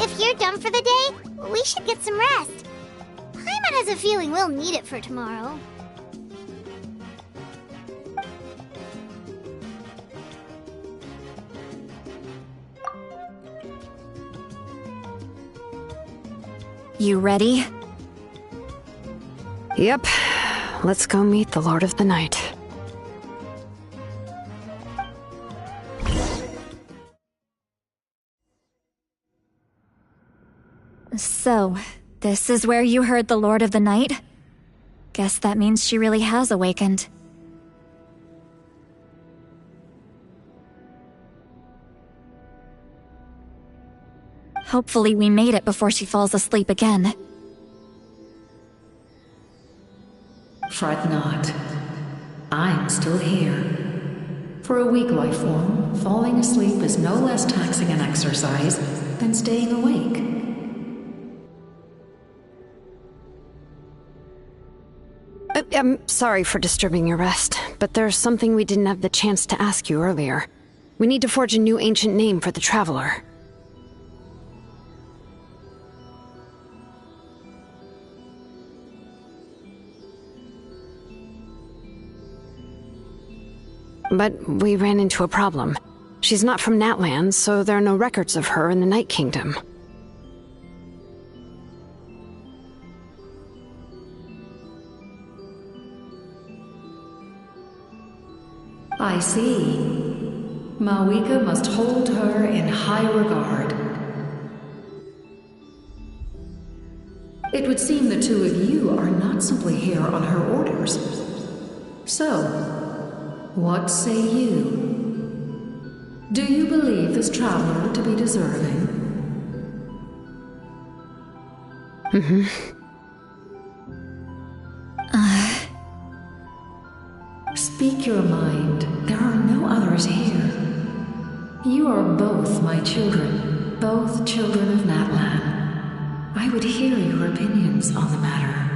If you're done for the day, we should get some rest. Paimon has a feeling we'll need it for tomorrow. You ready? Yep. Let's go meet the Lord of the Night. So, this is where you heard the Lord of the Night? Guess that means she really has awakened. Hopefully we made it before she falls asleep again. Fret not. I'm still here. For a weak life form, falling asleep is no less taxing an exercise than staying awake. I'm sorry for disturbing your rest, but there's something we didn't have the chance to ask you earlier. We need to forge a new ancient name for the Traveler. But we ran into a problem. She's not from Natland, so there are no records of her in the Night Kingdom. I see. Mawika must hold her in high regard. It would seem the two of you are not simply here on her orders. So, what say you? Do you believe this traveler to be deserving? Mm-hmm. Speak your mind. There are no others here. You are both my children, both children of Natlan. I would hear your opinions on the matter.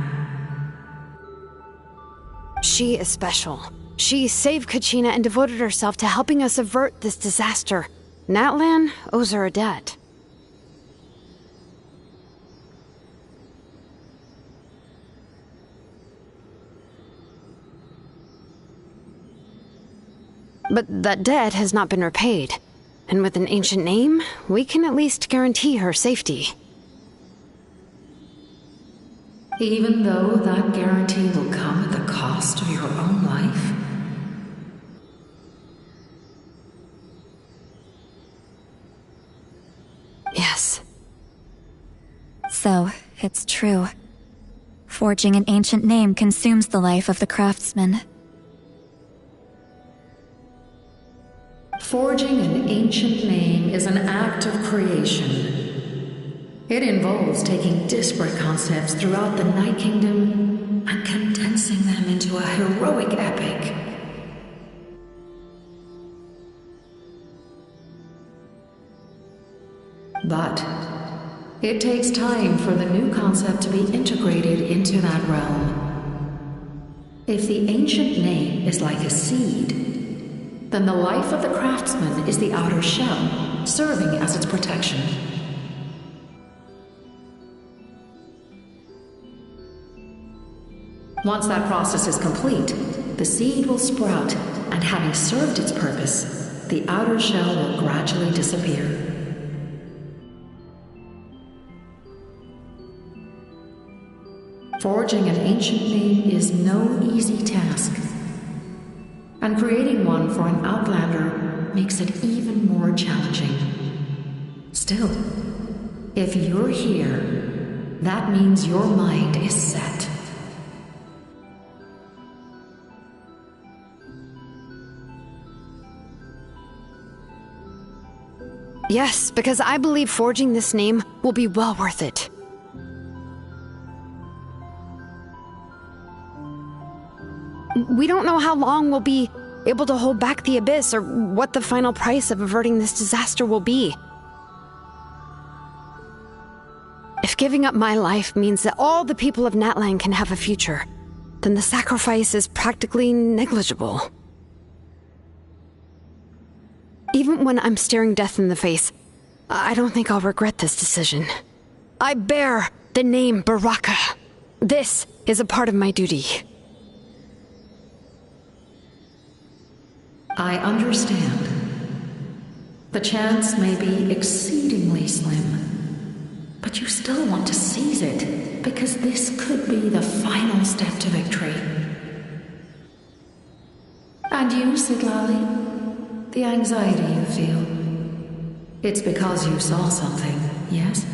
She is special. She saved Kachina and devoted herself to helping us avert this disaster. Natlan owes her a debt. But that debt has not been repaid. And with an ancient name, we can at least guarantee her safety. Even though that guarantee will come at the cost of your own life? Yes. So, it's true. Forging an ancient name consumes the life of the craftsman. Forging an ancient name is an act of creation. It involves taking disparate concepts throughout the Night Kingdom and condensing them into a heroic epic. But it takes time for the new concept to be integrated into that realm. If the ancient name is like a seed, then the life of the craftsman is the outer shell, serving as its protection. Once that process is complete, the seed will sprout, and having served its purpose, the outer shell will gradually disappear. Forging an ancient name is no easy task. And creating one for an outlander makes it even more challenging. Still, if you're here, that means your mind is set. Yes, because I believe forging this name will be well worth it. We don't know how long we'll be able to hold back the abyss or what the final price of averting this disaster will be. If giving up my life means that all the people of Natlan can have a future, then the sacrifice is practically negligible. Even when I'm staring death in the face, I don't think I'll regret this decision. I bear the name Baraka. This is a part of my duty. I understand. The chance may be exceedingly slim, but you still want to seize it, because this could be the final step to victory. And you, Siglali? The anxiety you feel. It's because you saw something, yes?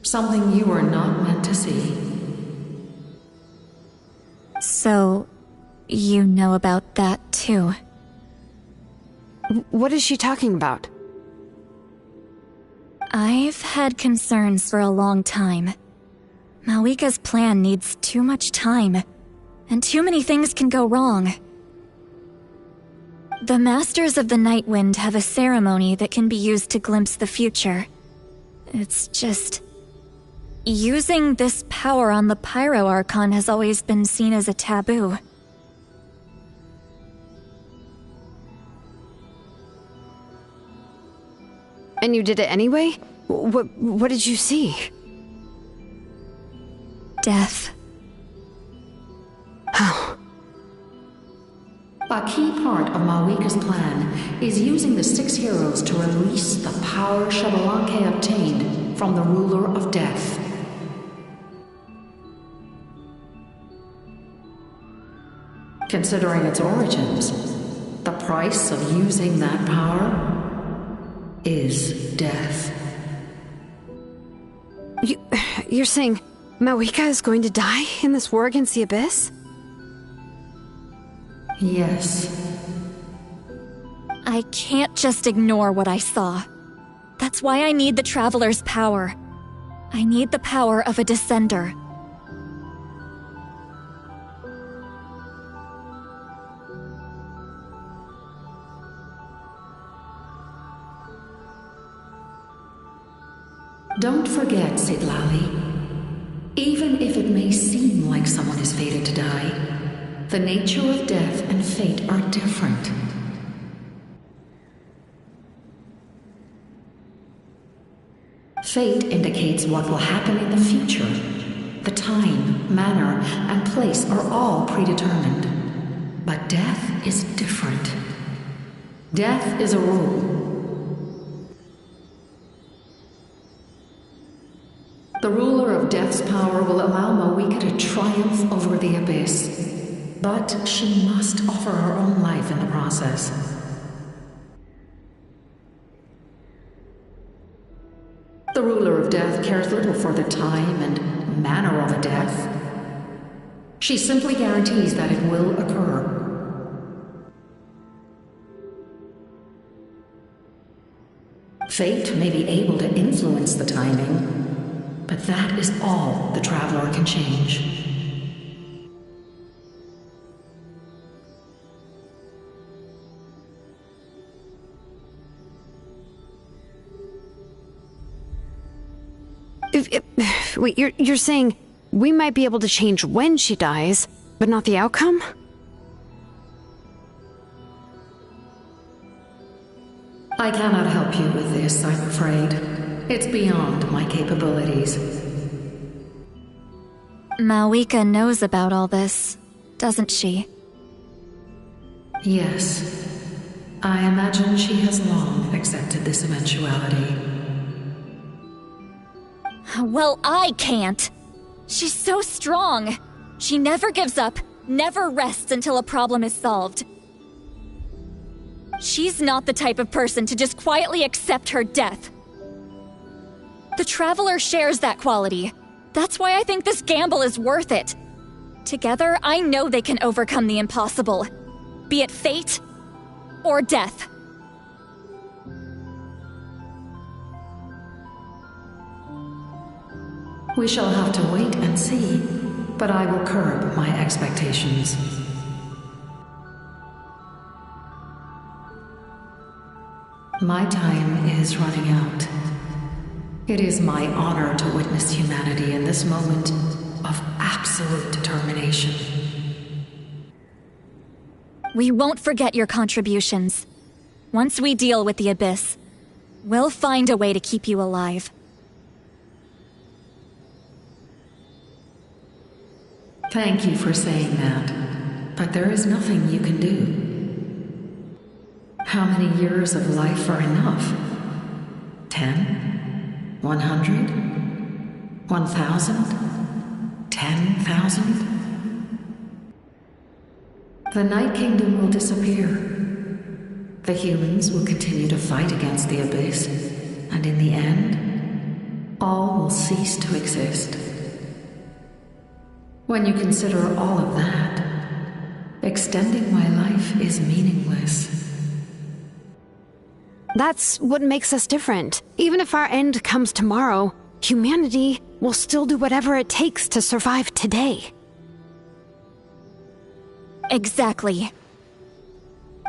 Something you were not meant to see. So, you know about that too? What is she talking about? I've had concerns for a long time. Malika's plan needs too much time, and too many things can go wrong. The Masters of the Night Wind have a ceremony that can be used to glimpse the future. It's just... using this power on the Pyro Archon has always been seen as a taboo. And you did it anyway? What did you see? Death. How? A key part of Malwika's plan is using the 6 heroes to release the power Xbalanque obtained from the ruler of death. Considering its origins, the price of using that power is death. You're saying Malwika is going to die in this war against the Abyss? Yes. I can't just ignore what I saw. That's why I need the Traveler's power. I need the power of a Descender. Don't forget, Siglali. Even if it may seem like someone is fated to die, the nature of death and fate are different. Fate indicates what will happen in the future. The time, manner, and place are all predetermined. But death is different. Death is a rule. The ruler of Death's power will allow Malwika to triumph over the Abyss. But she must offer her own life in the process. The ruler of death cares little for the time and manner of a death. She simply guarantees that it will occur. Fate may be able to influence the timing, but that is all the Traveler can change. Wait, you're saying we might be able to change when she dies, but not the outcome? I cannot help you with this, I'm afraid. It's beyond my capabilities. Malwika knows about all this, doesn't she? Yes. I imagine she has long accepted this eventuality. Well, I can't. She's so strong. She never gives up, never rests until a problem is solved. She's not the type of person to just quietly accept her death. The Traveler shares that quality. That's why I think this gamble is worth it. Together, I know they can overcome the impossible. Be it fate or death. We shall have to wait and see, but I will curb my expectations. My time is running out. It is my honor to witness humanity in this moment of absolute determination. We won't forget your contributions. Once we deal with the Abyss, we'll find a way to keep you alive. Thank you for saying that, but there is nothing you can do. How many years of life are enough? 10? 100? 1,000? 10,000? The Night Kingdom will disappear. The humans will continue to fight against the Abyss, and in the end, all will cease to exist. When you consider all of that, extending my life is meaningless. That's what makes us different. Even if our end comes tomorrow, humanity will still do whatever it takes to survive today. Exactly.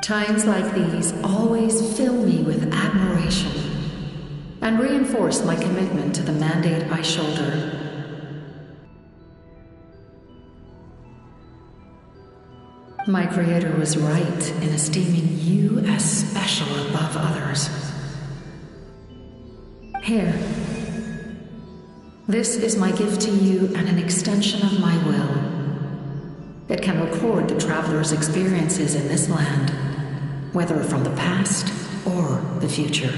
Times like these always fill me with admiration and reinforce my commitment to the mandate I shoulder. My creator was right in esteeming you as special above others. Here. This is my gift to you and an extension of my will. It can record the traveler's experiences in this land, whether from the past or the future.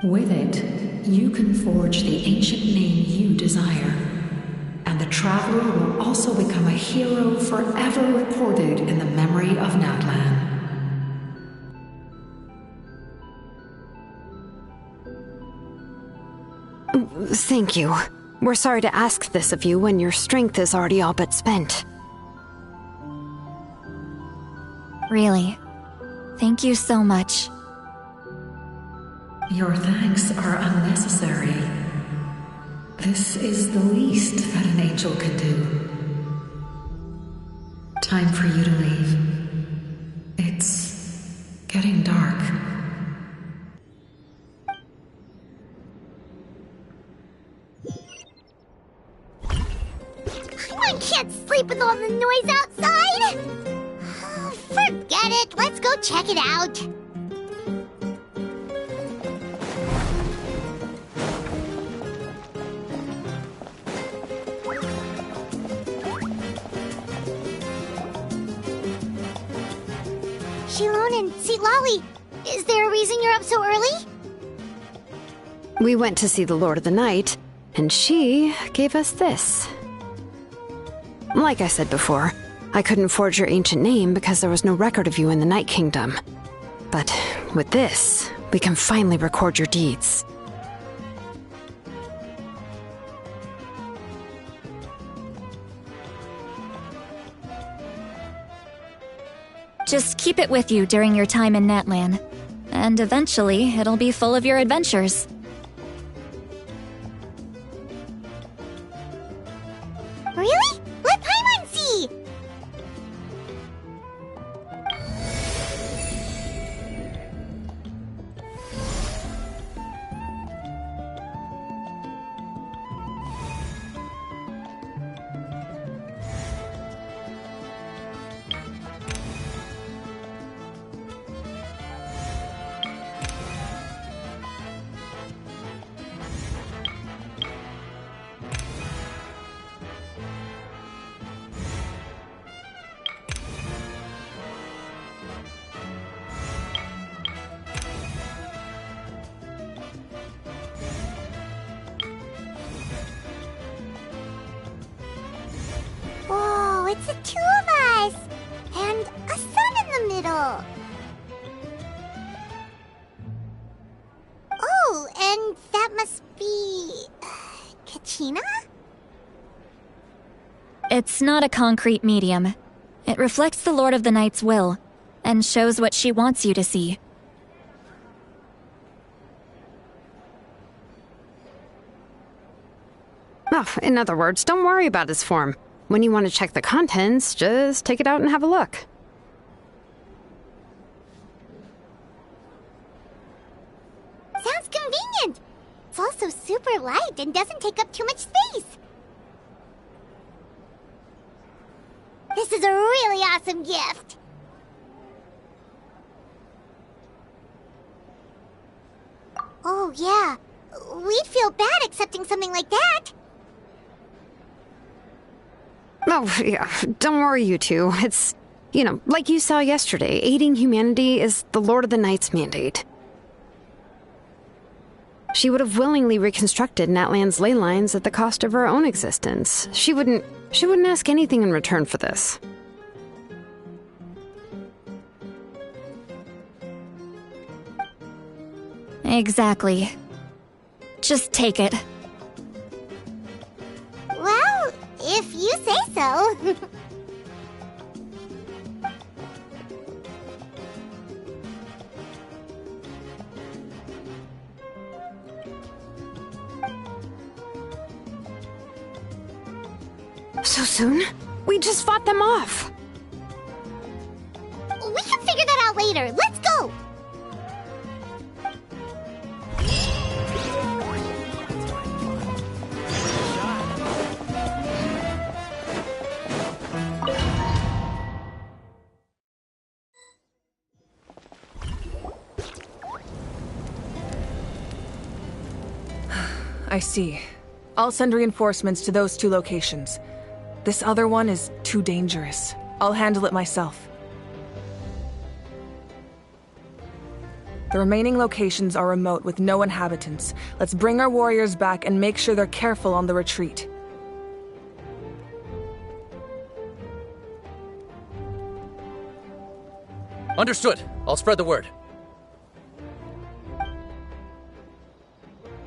With it, you can forge the ancient name you desire, and the Traveler will also become a hero forever recorded in the memory of Natlan. Thank you. We're sorry to ask this of you when your strength is already all but spent. Really. Thank you so much. Your thanks are unnecessary. This is the least that an angel can do. Time for you to leave. It's getting dark. I can't sleep with all the noise outside! Forget it, let's go check it out. Shilon and Lolly, is there a reason you're up so early? We went to see the Lord of the Night, and she gave us this. Like I said before, I couldn't forge your ancient name because there was no record of you in the Night Kingdom. But with this, we can finally record your deeds. Just keep it with you during your time in Natlan, and eventually it'll be full of your adventures. Really? Let Paimon see! It's not a concrete medium. It reflects the Lord of the Night's will, and shows what she wants you to see. Oh, in other words, don't worry about his form. When you want to check the contents, just take it out and have a look. Sounds convenient. It's also super light and doesn't take up too much space. This is a really awesome gift. Oh, yeah. We'd feel bad accepting something like that. Oh, yeah, don't worry, you two. It's, like you saw yesterday, aiding humanity is the Lord of the Night's mandate. She would have willingly reconstructed Natlan's ley lines at the cost of her own existence. She wouldn't ask anything in return for this. Exactly. Just take it. Well, if you say so. So soon? We just fought them off. We can figure that out later. Let's go! I see. I'll send reinforcements to those 2 locations. This other one is too dangerous. I'll handle it myself. The remaining locations are remote with no inhabitants. Let's bring our warriors back and make sure they're careful on the retreat. Understood. I'll spread the word.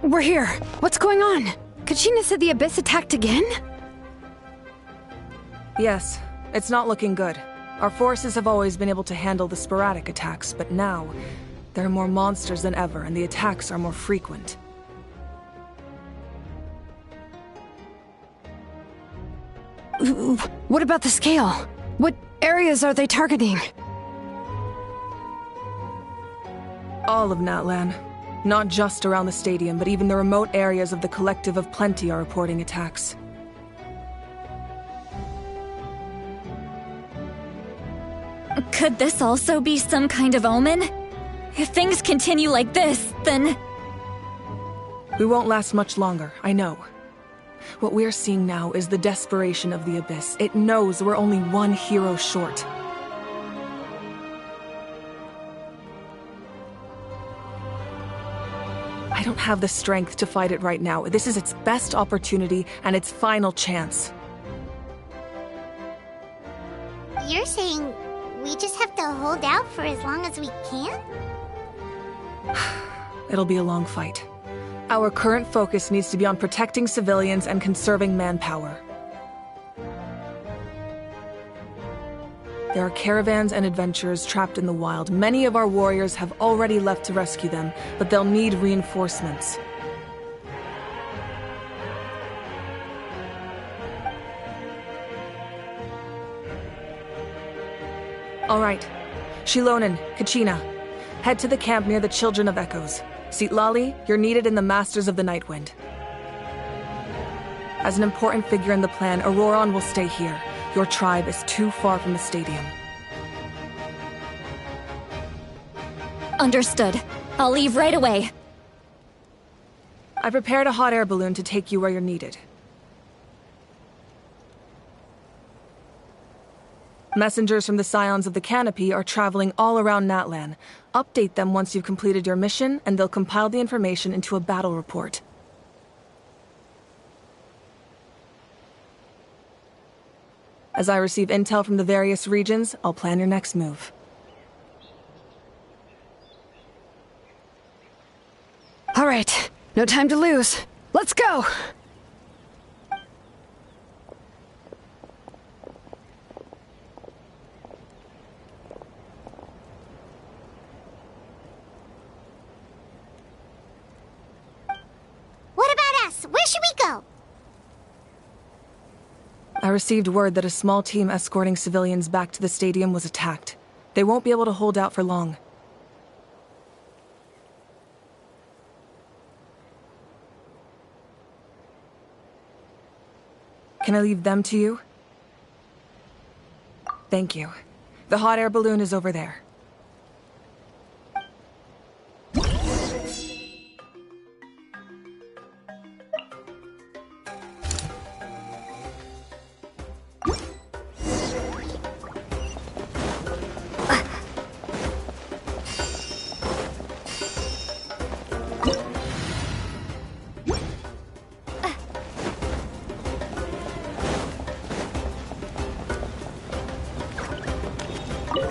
We're here. What's going on? Kachina said the Abyss attacked again? Yes, it's not looking good. Our forces have always been able to handle the sporadic attacks, but now, there are more monsters than ever, and the attacks are more frequent. What about the scale? What areas are they targeting? All of Natlan. Not just around the stadium, but even the remote areas of the Collective of Plenty are reporting attacks. Could this also be some kind of omen? If things continue like this, then... We won't last much longer, I know. What we're seeing now is the desperation of the Abyss. It knows we're only one hero short. I don't have the strength to fight it right now. This is its best opportunity and its final chance. You're saying we just have to hold out for as long as we can? It'll be a long fight. Our current focus needs to be on protecting civilians and conserving manpower. There are caravans and adventurers trapped in the wild. Many of our warriors have already left to rescue them, but they'll need reinforcements. All right. Shilonen, Kachina, head to the camp near the Children of Echoes. Citlali, you're needed in the Masters of the Nightwind. As an important figure in the plan, Auroron will stay here. Your tribe is too far from the stadium. Understood. I'll leave right away. I prepared a hot air balloon to take you where you're needed. Messengers from the Scions of the Canopy are traveling all around Natlan. Update them once you've completed your mission, and they'll compile the information into a battle report. As I receive intel from the various regions, I'll plan your next move. All right, no time to lose. Let's go! where should we go? I received word that a small team escorting civilians back to the stadium was attacked. They won't be able to hold out for long. Can I leave them to you? Thank you. The hot air balloon is over there.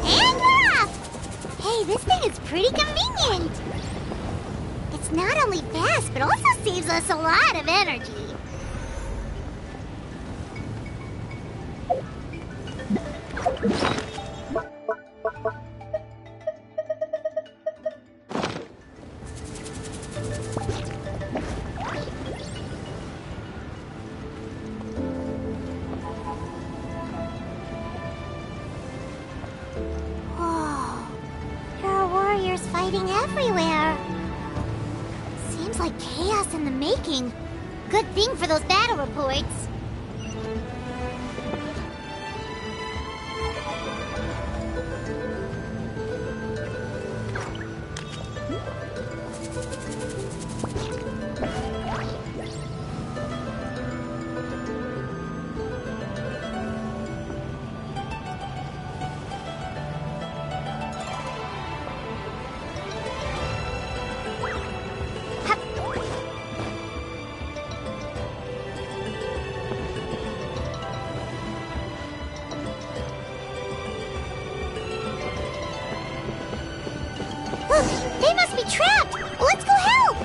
And we're off! Hey, this thing is pretty convenient. It's not only fast, but also saves us a lot of energy. Fighting everywhere. Seems like chaos in the making. Good thing for those battle reports. They must be trapped! Let's go help!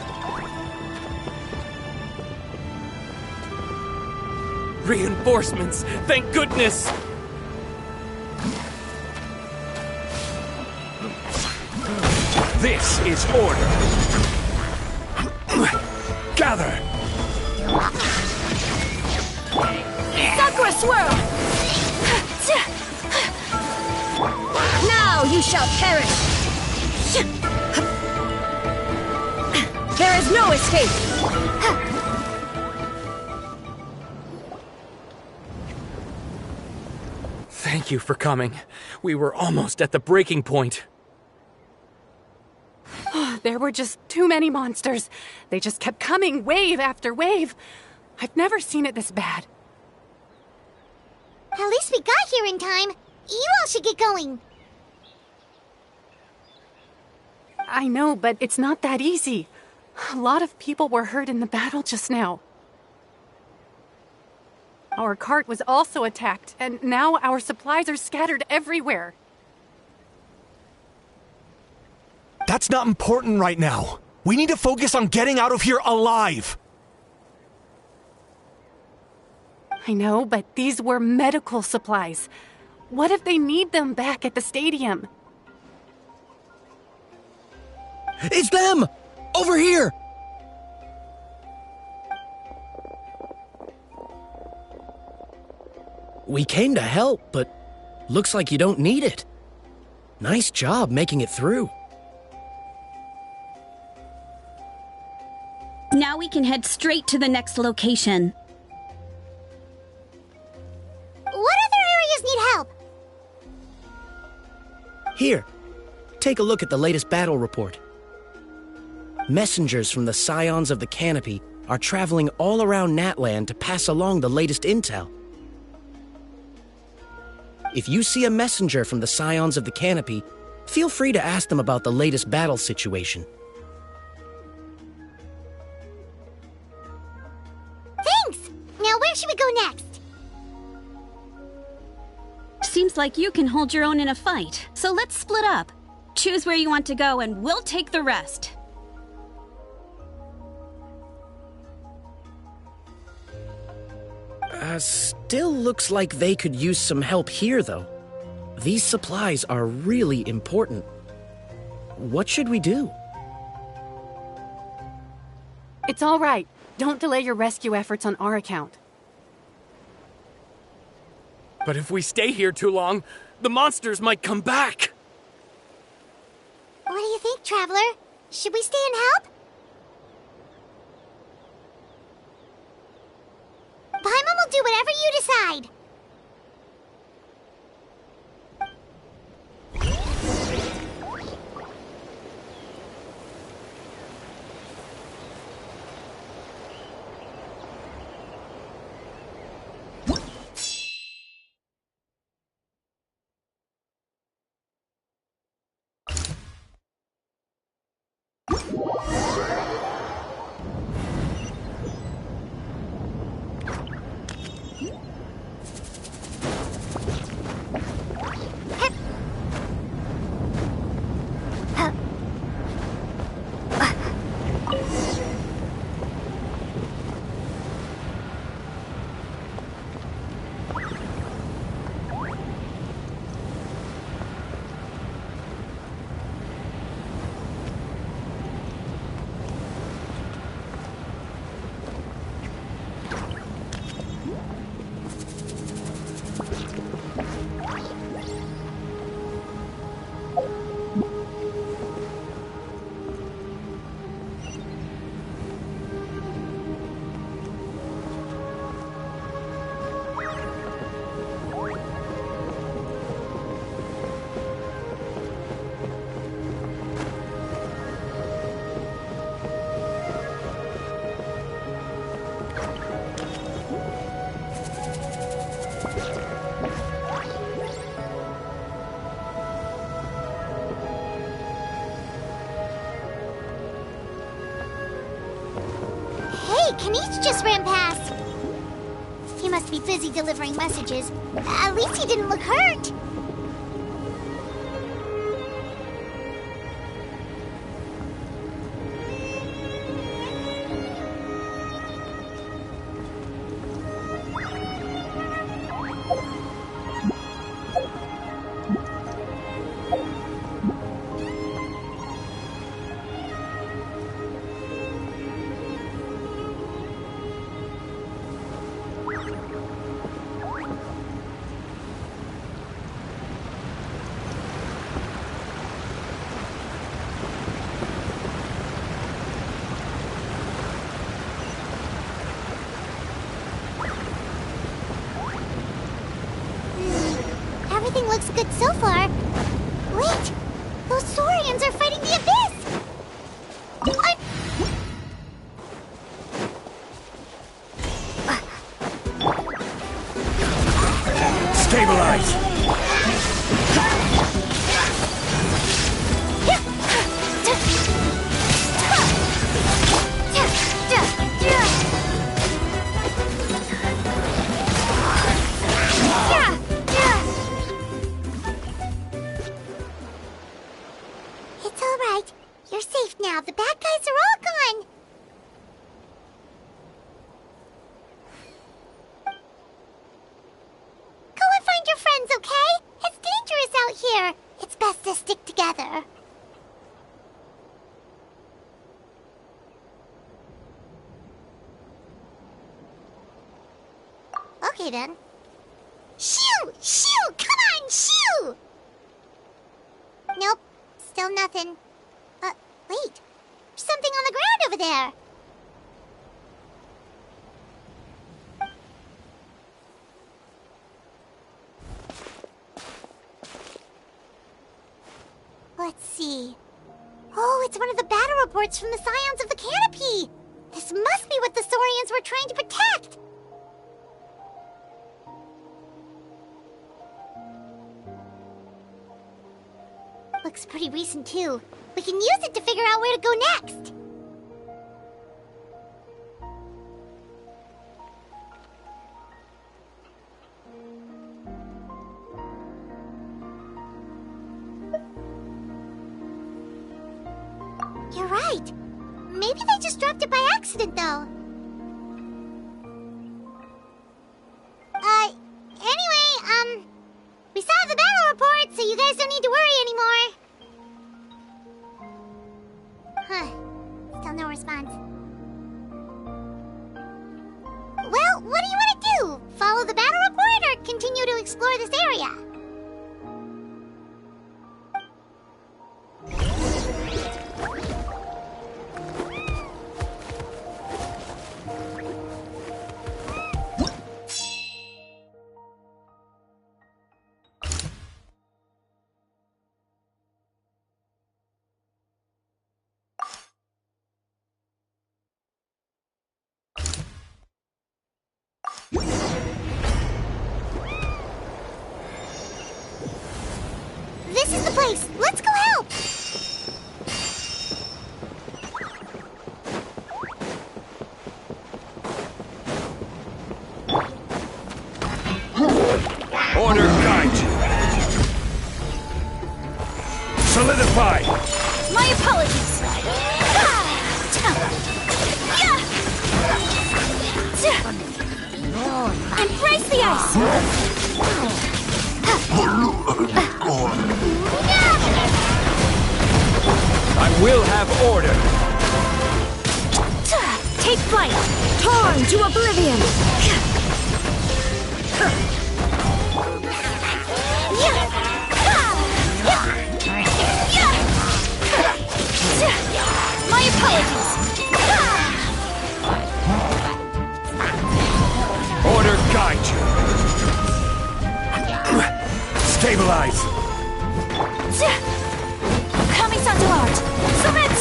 Reinforcements! Thank goodness! This is order! Gather! Sakura Swirl! Now you shall perish! There is no escape! Thank you for coming. We were almost at the breaking point. There were just too many monsters. They just kept coming, wave after wave. I've never seen it this bad. At least we got here in time. You all should get going. I know, but it's not that easy. A lot of people were hurt in the battle just now. Our cart was also attacked, and now our supplies are scattered everywhere. That's not important right now. We need to focus on getting out of here alive. I know, but these were medical supplies. What if they need them back at the stadium? It's them! Over here! We came to help, but looks like you don't need it. Nice job making it through. Now we can head straight to the next location. What other areas need help? Here, take a look at the latest battle report. Messengers from the Scions of the Canopy are traveling all around Natland to pass along the latest intel. If you see a messenger from the Scions of the Canopy, feel free to ask them about the latest battle situation. Thanks! Now where should we go next? Seems like you can hold your own in a fight, so let's split up. Choose where you want to go and we'll take the rest. Still looks like they could use some help here, though. These supplies are really important. What should we do? It's all right. Don't delay your rescue efforts on our account. But if we stay here too long, the monsters might come back! What do you think, Traveler? Should we stay and help? Paimon will do whatever you decide. Kaniche just ran past. He must be busy delivering messages. At least he didn't look hurt. Everything looks good so far. Wait! Those Saurians are fighting the abyss! Stabilize! It's all right. You're safe now. The bad guys are all gone. Go and find your friends, okay? It's dangerous out here. It's best to stick together. Okay then. Shoo! Shoo! Come on, shoo! Nope. Still nothing. Wait. There's something on the ground over there. Let's see. Oh, it's one of the battle reports from the Scions of the Canopy. This must be what the Saurians were trying to protect. Looks pretty recent, too. We can use it to figure out where to go next. You're right. Maybe they just dropped it by accident, though. Anyway, we saw the battle report, so you guys don't need to worry anymore. Huh. Still no response. explore this area. This is the place! Let's go help! Order guide you. Solidify! My apologies! Embrace the ice! I will have order. Take flight! Torn to oblivion! My apologies! Order guide you. Stabilize. Kami-san to art! Submit!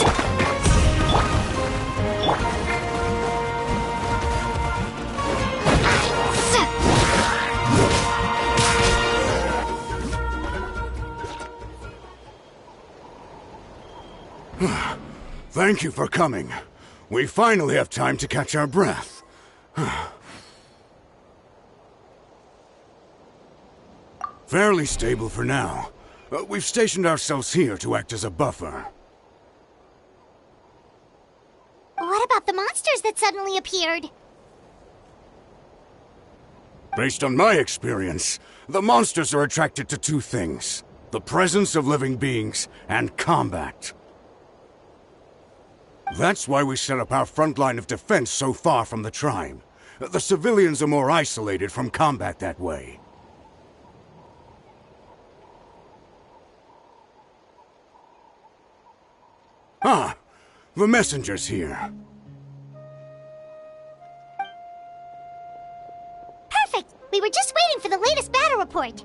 Thank you for coming. We finally have time to catch our breath. Fairly stable for now. We've stationed ourselves here to act as a buffer. What about the monsters that suddenly appeared? Based on my experience, the monsters are attracted to two things: the presence of living beings and combat. That's why we set up our front line of defense so far from the tribe. The civilians are more isolated from combat that way. Ah, the messenger's here. Perfect! We were just waiting for the latest battle report.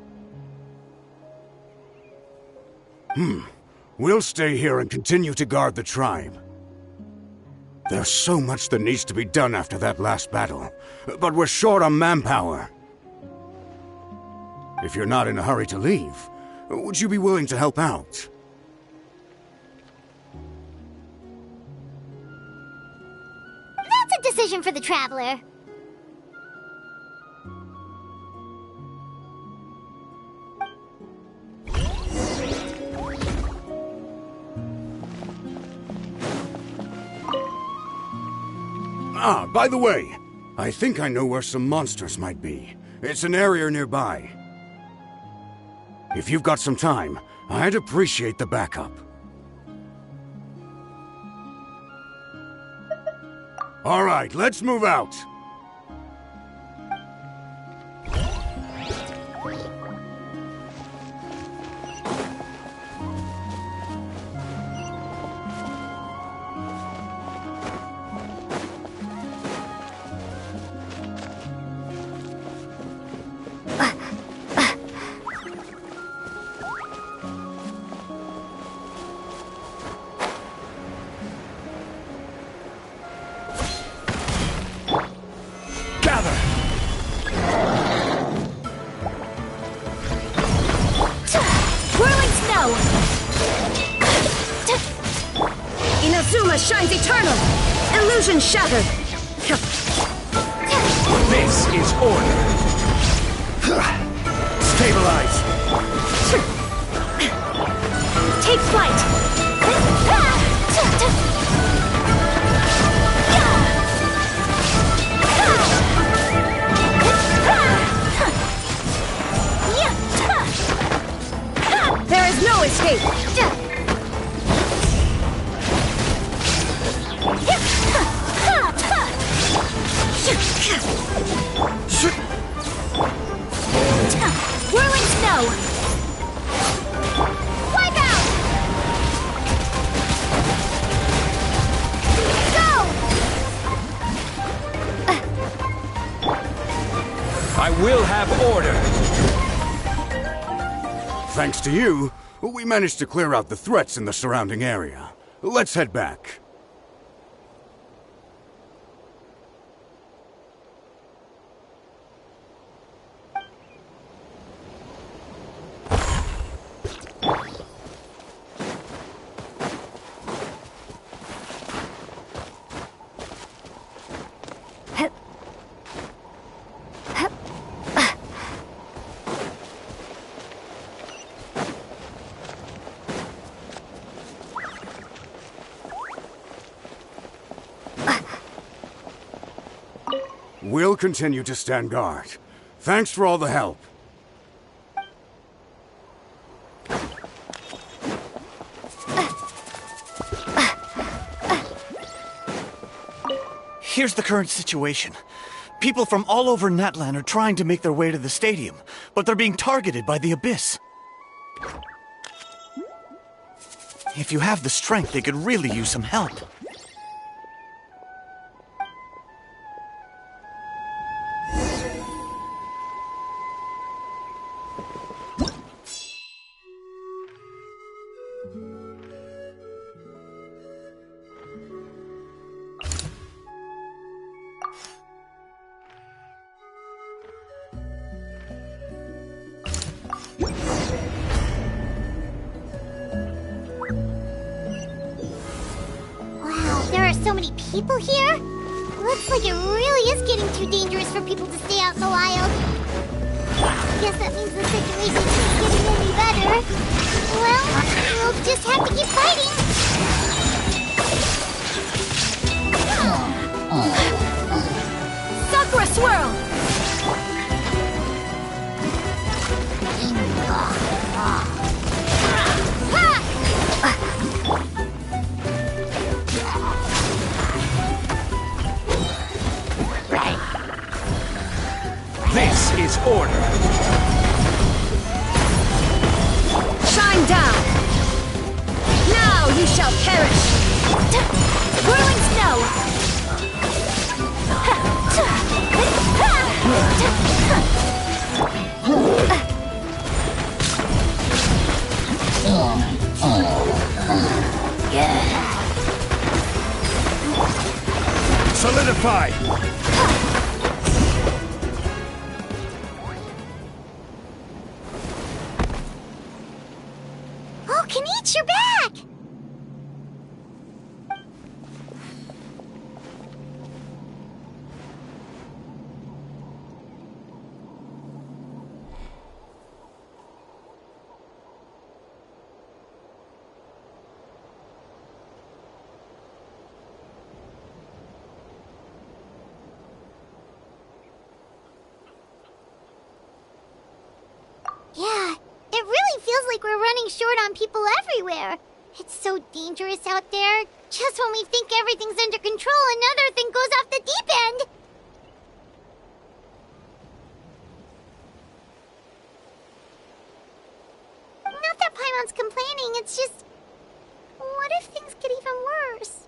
We'll stay here and continue to guard the tribe. There's so much that needs to be done after that last battle, but we're short on manpower. If you're not in a hurry to leave, would you be willing to help out? That's a decision for the Traveler. Ah, by the way, I think I know where some monsters might be. It's an area nearby. If you've got some time, I'd appreciate the backup. All right, let's move out. Inazuma shines eternal! Illusion shattered! This is order. Stabilize. Take flight! There is no escape! snow! Wipe out! Go! I will have order. Thanks to you, we managed to clear out the threats in the surrounding area. Let's head back. We'll continue to stand guard. Thanks for all the help. Here's the current situation. People from all over Natlan are trying to make their way to the stadium, but they're being targeted by the Abyss. If you have the strength, they could really use some help. Wow, there are so many people here? Looks like it really is getting too dangerous for people to stay out in the wild. Guess that means the situation isn't getting any better. Well, we'll just have to keep fighting. Sakura Swirl! This is order. Shine down! Now you shall perish! Whirling snow! Solidify. Oh, Kenichi, you're back! Yeah, it really feels like we're running short on people everywhere. It's so dangerous out there. Just when we think everything's under control, another thing goes off the deep end. Not that Paimon's complaining, it's just... What if things get even worse?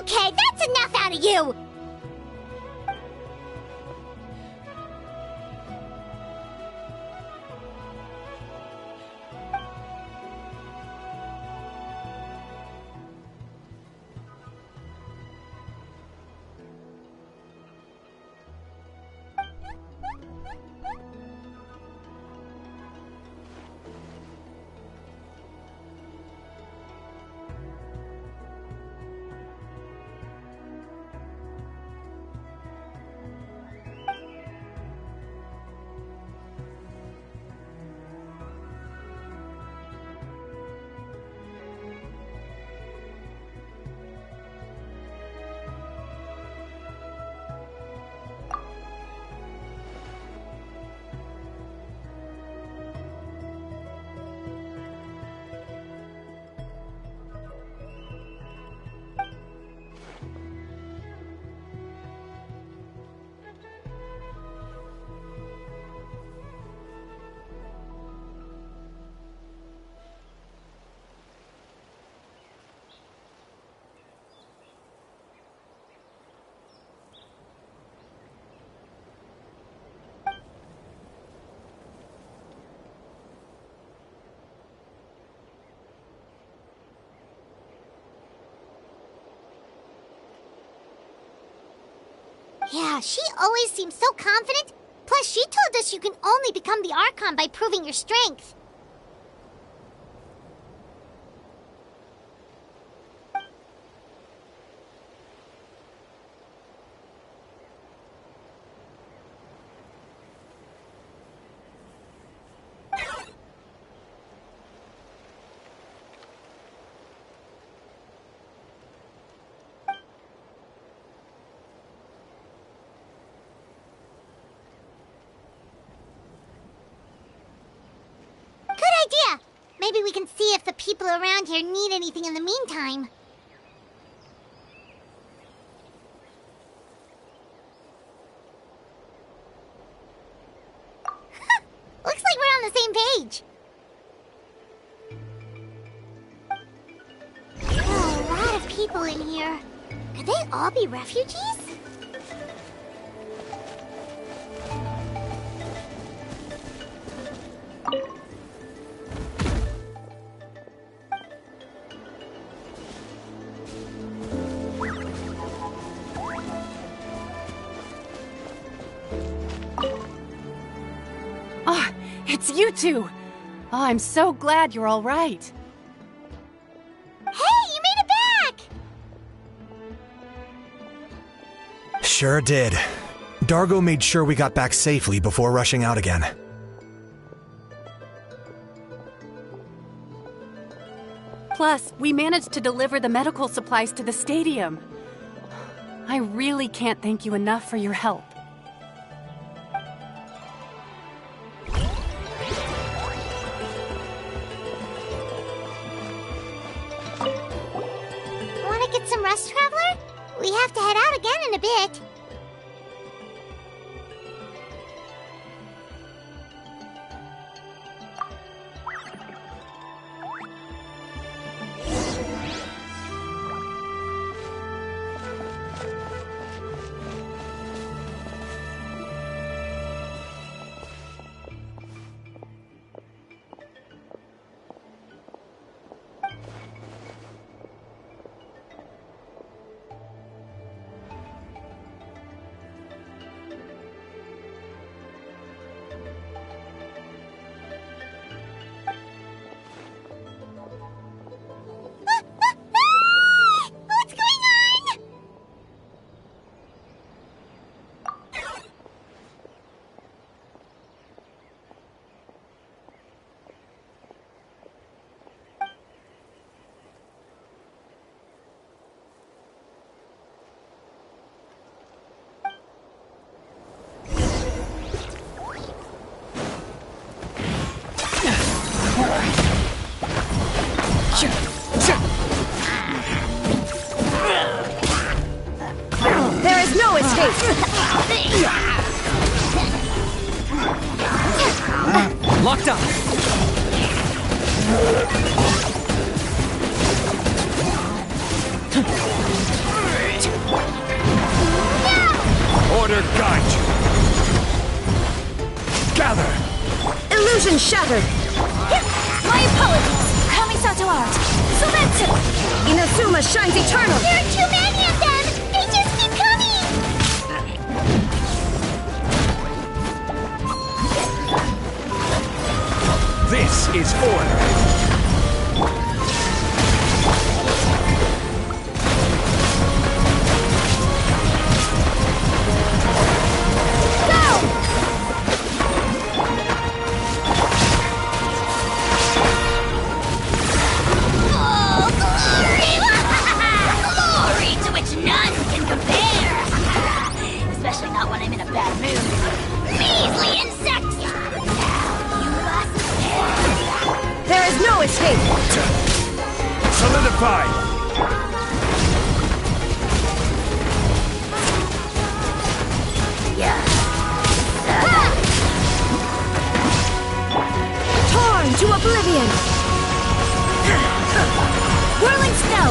Okay, that's enough out of you! Yeah, she always seems so confident. Plus, she told us you can only become the Archon by proving your strength. Idea! Maybe we can see if the people around here need anything in the meantime. Looks like we're on the same page. Oh, a lot of people in here. Could they all be refugees? It's you two! Oh, I'm so glad you're all right. Hey, you made it back! Sure did. Dargo made sure we got back safely before rushing out again. Plus, we managed to deliver the medical supplies to the stadium. I really can't thank you enough for your help. Some rest, Traveler? We have to head out again in a bit. There is no escape! Locked up! Order guide! Gather! Illusion shattered! My apologies! Kamisato art! Sometsu! Inazuma shines eternal! There are too many of them! They just keep coming! This is order! Solidify! Torn to oblivion! Whirling snow!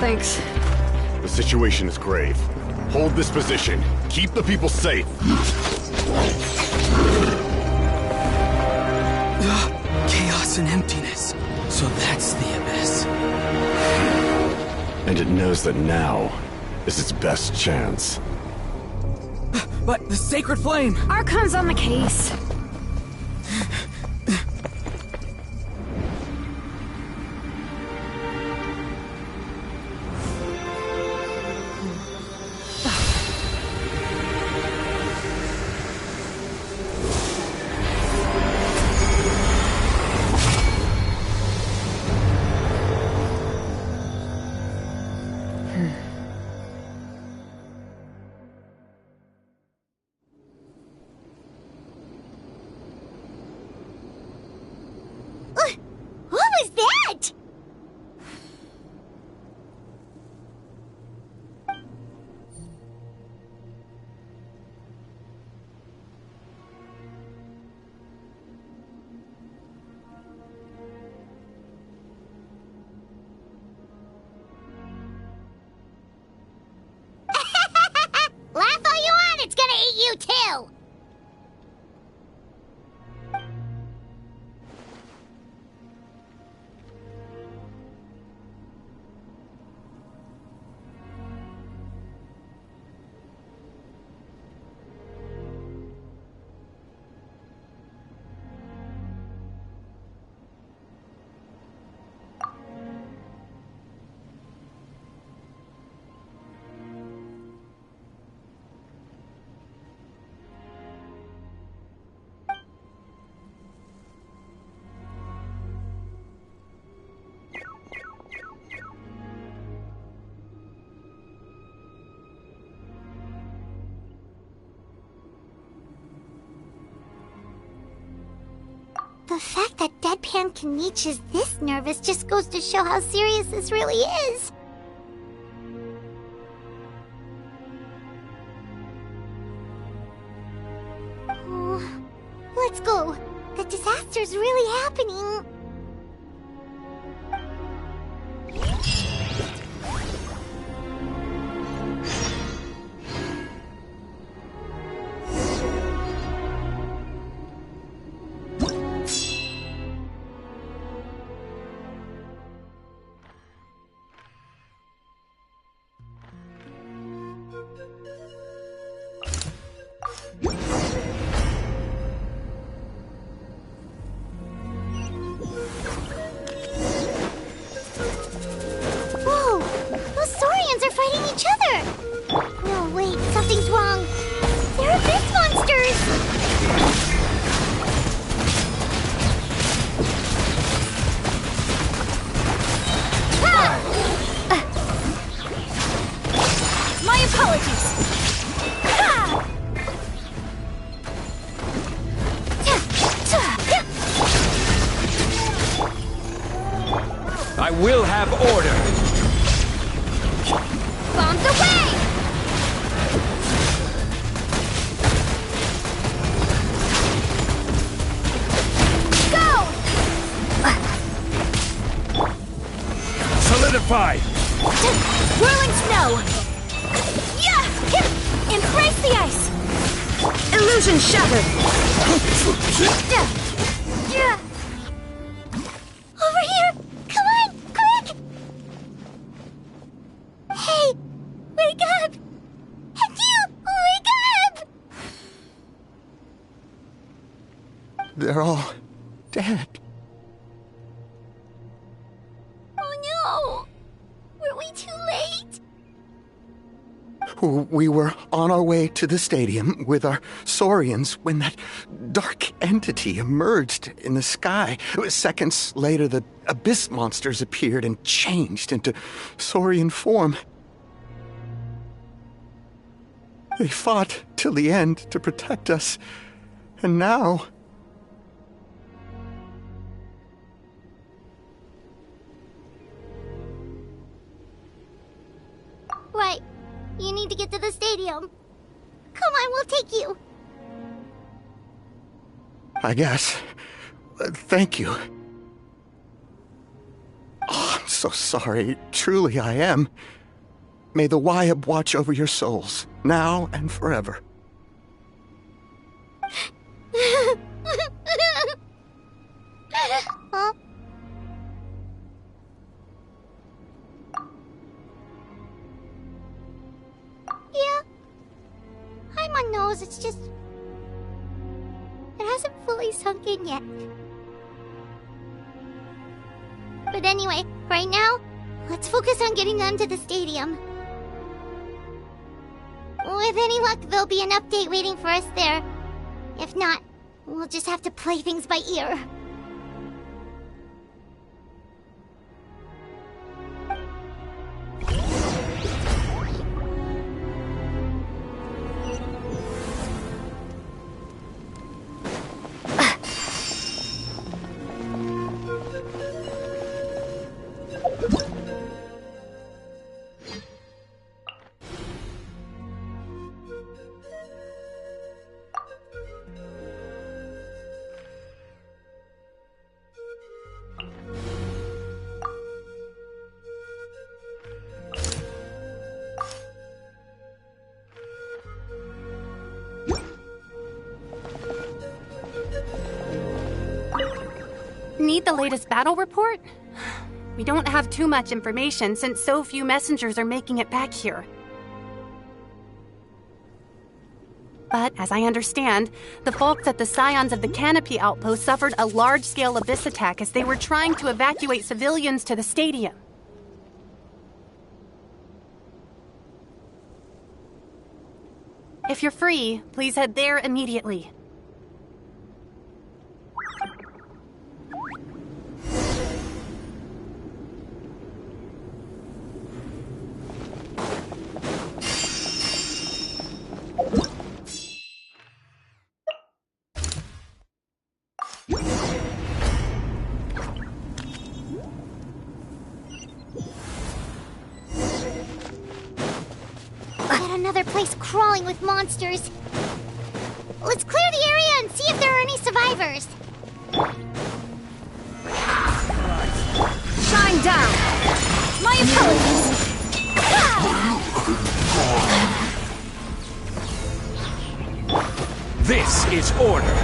thanks. The situation is grave. Hold this position. Keep the people safe. Chaos and emptiness. So that's the abyss. And it knows that now is its best chance. But the sacred flame! Archon's on the case. What was that? Laugh all you want, it's gonna eat you too! The fact that Deadpan Kaniche is this nervous just goes to show how serious this really is. Oh, let's go. The disaster's really happening. Whoa! Those Saurians are fighting each other! No, wait, something's wrong. They're abyss monsters! My apologies! I will have order. Bombs away! Go! Solidify. Whirling snow! Yeah! Embrace the ice! Illusion shattered! Yeah. Over here! Come on, quick! Hey, wake up! And you, wake up! They're all dead. Oh no! Were we too late? We were on our way to the stadium with our Saurians when that dark entity emerged in the sky. Seconds later, the abyss monsters appeared and changed into Saurian form. They fought till the end to protect us, and now... Right. You need to get to the stadium. Come on, we'll take you. I guess. Thank you. Oh, I'm so sorry. Truly I am. May the Wyab watch over your souls, now and forever. Huh? Yeah. Paimon knows, it's just... it hasn't fully sunk in yet. But anyway, right now, let's focus on getting them to the stadium. With any luck, there'll be an update waiting for us there. If not, we'll just have to play things by ear. Need the latest battle report? We don't have too much information since so few messengers are making it back here. But, as I understand, the folks at the Scions of the Canopy Outpost suffered a large-scale abyss attack as they were trying to evacuate civilians to the stadium. If you're free, please head there immediately. Crawling with monsters. Let's clear the area and see if there are any survivors. Shine down! My apologies! This is order!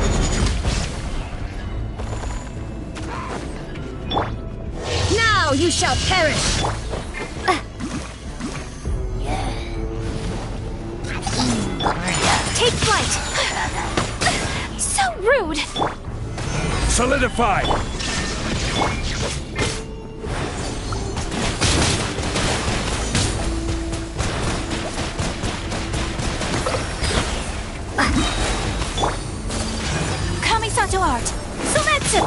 Now you shall perish! Take flight! So rude! Solidify! Kamisato art! Sumetsu!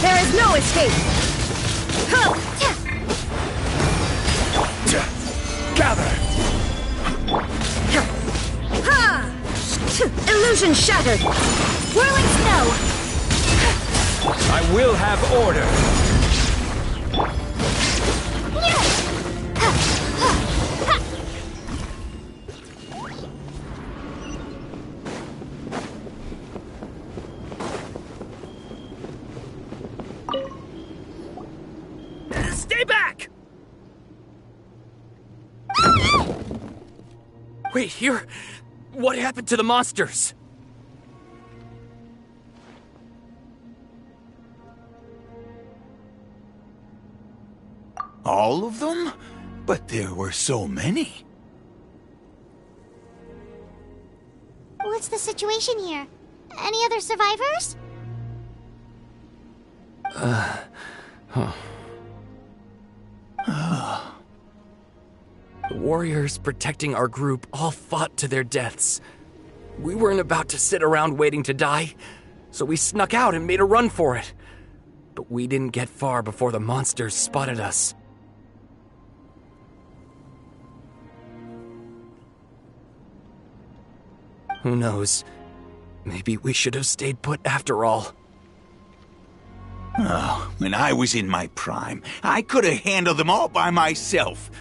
There is no escape! Gather! Illusion shattered! Whirling snow! I will have order! Stay back! Wait, here? What happened to the monsters? All of them? But there were so many. What's the situation here? Any other survivors? The warriors protecting our group all fought to their deaths. We weren't about to sit around waiting to die, so we snuck out and made a run for it. But we didn't get far before the monsters spotted us. Who knows? Maybe we should have stayed put after all. Oh, when I was in my prime, I could have handled them all by myself.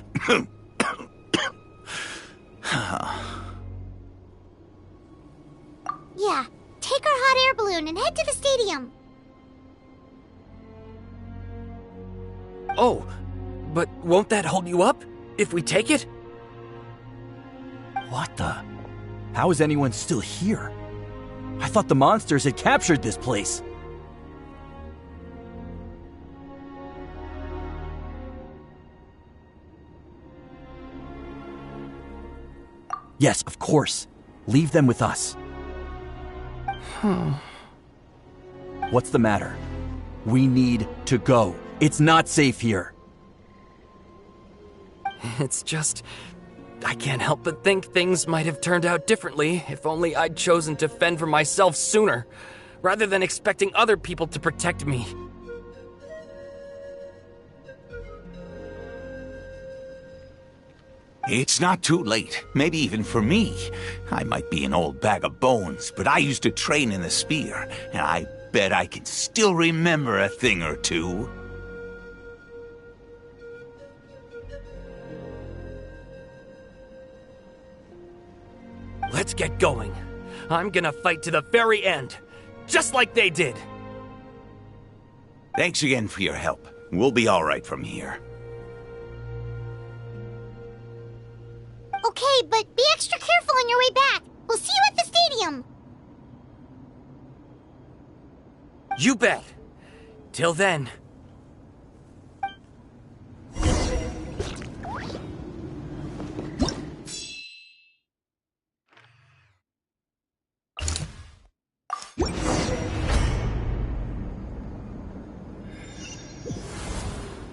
Yeah, take our hot air balloon and head to the stadium. Oh, but won't that hold you up if we take it? What the? How is anyone still here? I thought the monsters had captured this place. Yes, of course. Leave them with us. What's the matter? We need to go. It's not safe here. It's just... I can't help but think things might have turned out differently if only I'd chosen to fend for myself sooner, rather than expecting other people to protect me. It's not too late, maybe even for me. I might be an old bag of bones, but I used to train in the spear, and I bet I can still remember a thing or two. Let's get going. I'm gonna fight to the very end, just like they did. Thanks again for your help. We'll be all right from here. Okay, but be extra careful on your way back. We'll see you at the stadium. You bet. Till then.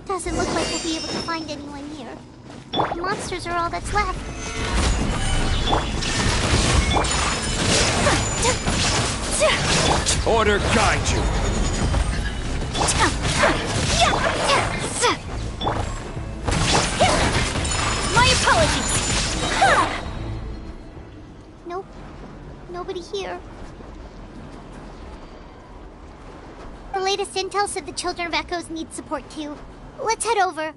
Doesn't look like we'll be able to find anyone here. The monsters are all that's left. Order guide you. My apologies. Nope. Nobody here. The latest intel said the Children of Echoes need support too. Let's head over.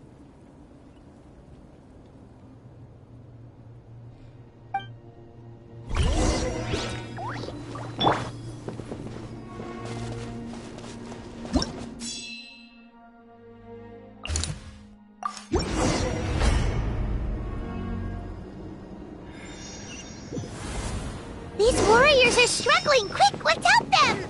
These warriors are struggling! Quick, let's help them!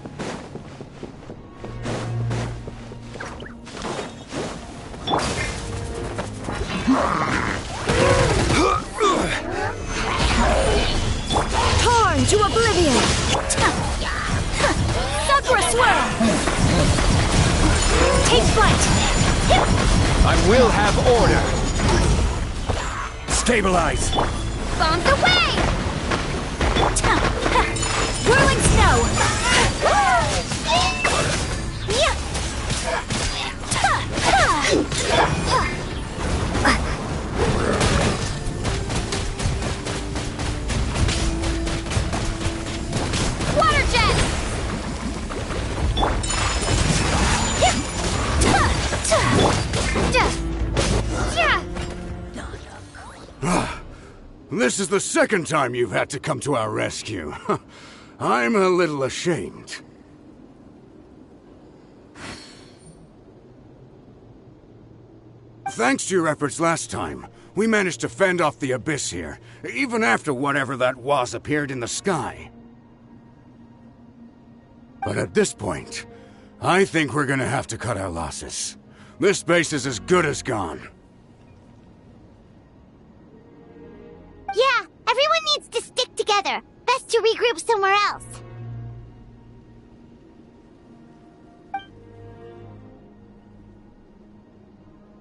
Torn to oblivion! Sakura swirl! Take flight! I will have order. Stabilize. Bombs away! Whirling snow! Water jet! This is the second time you've had to come to our rescue. I'm a little ashamed. Thanks to your efforts last time, we managed to fend off the Abyss here, even after whatever that was appeared in the sky. But at this point, I think we're gonna have to cut our losses. This base is as good as gone. Yeah, everyone needs to stick together. Best to regroup somewhere else.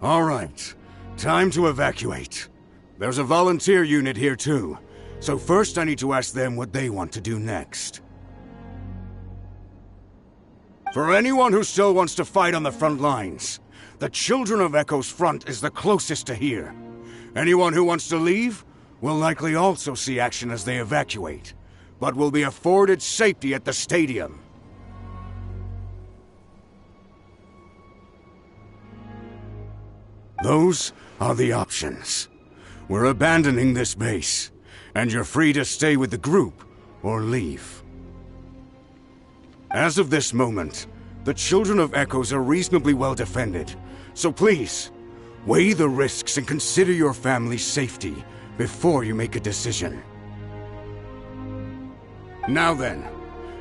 All right, time to evacuate. There's a volunteer unit here too, so first I need to ask them what they want to do next. For anyone who still wants to fight on the front lines, the Children of Echo's front is the closest to here. Anyone who wants to leave will likely also see action as they evacuate, but will be afforded safety at the stadium. Those are the options. We're abandoning this base, and you're free to stay with the group or leave. As of this moment, The Children of Echoes are reasonably well defended, so please, weigh the risks and consider your family's safety before you make a decision. Now then,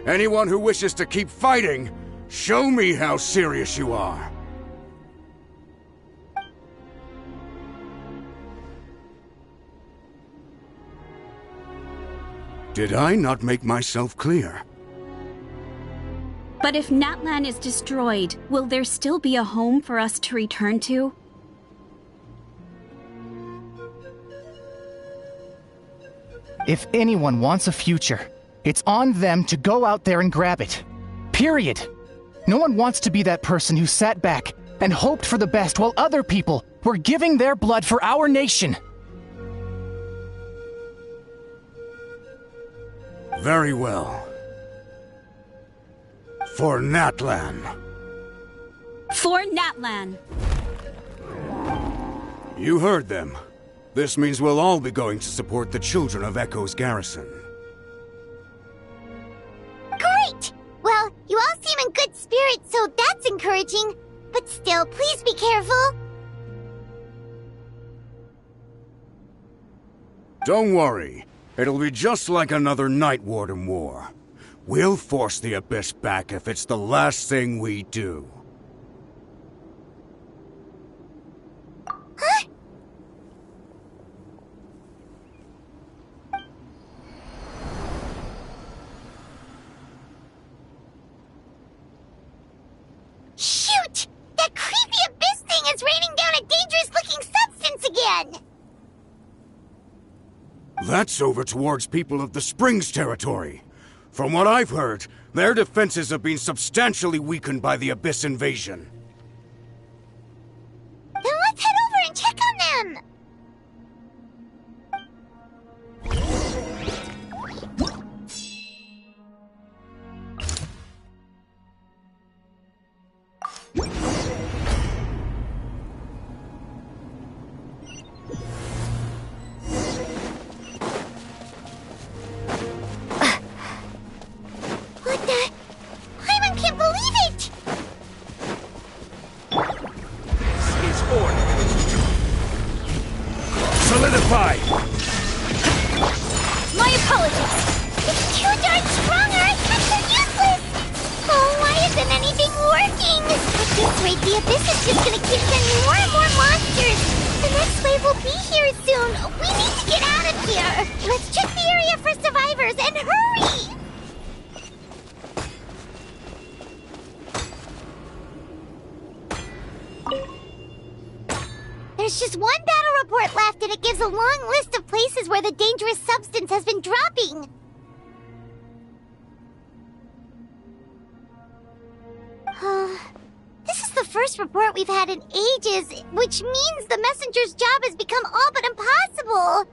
anyone who wishes to keep fighting, show me how serious you are. Did I not make myself clear? But if Natlan is destroyed, will there still be a home for us to return to? If anyone wants a future, it's on them to go out there and grab it. Period. No one wants to be that person who sat back and hoped for the best while other people were giving their blood for our nation. Very well. For Natlan. For Natlan. You heard them. This means we'll all be going to support the Children of Echo's garrison. Great! Well, you all seem in good spirits, so that's encouraging. But still, please be careful. Don't worry. It'll be just like another Night Warden war. We'll force the Abyss back if it's the last thing we do. Huh? Shoot! That creepy Abyss thing is raining down a dangerous-looking substance again! That's over towards people of the Springs territory. From what I've heard, their defenses have been substantially weakened by the Abyss invasion. Then let's head over and check on them! What the? Hyman can't believe it! It's order. Solidify! My apologies! It's too darn strong or I can't so useless! Oh, why isn't anything working? At this rate, the Abyss is just gonna keep sending more and more monsters! The next wave will be here soon! We need to get out of here! Let's check the area for survivors and hurry! There's just one battle report left, and it gives a long list of places where the dangerous substance has been dropping. This is the first report we've had in ages, which means the messenger's job has become all but impossible.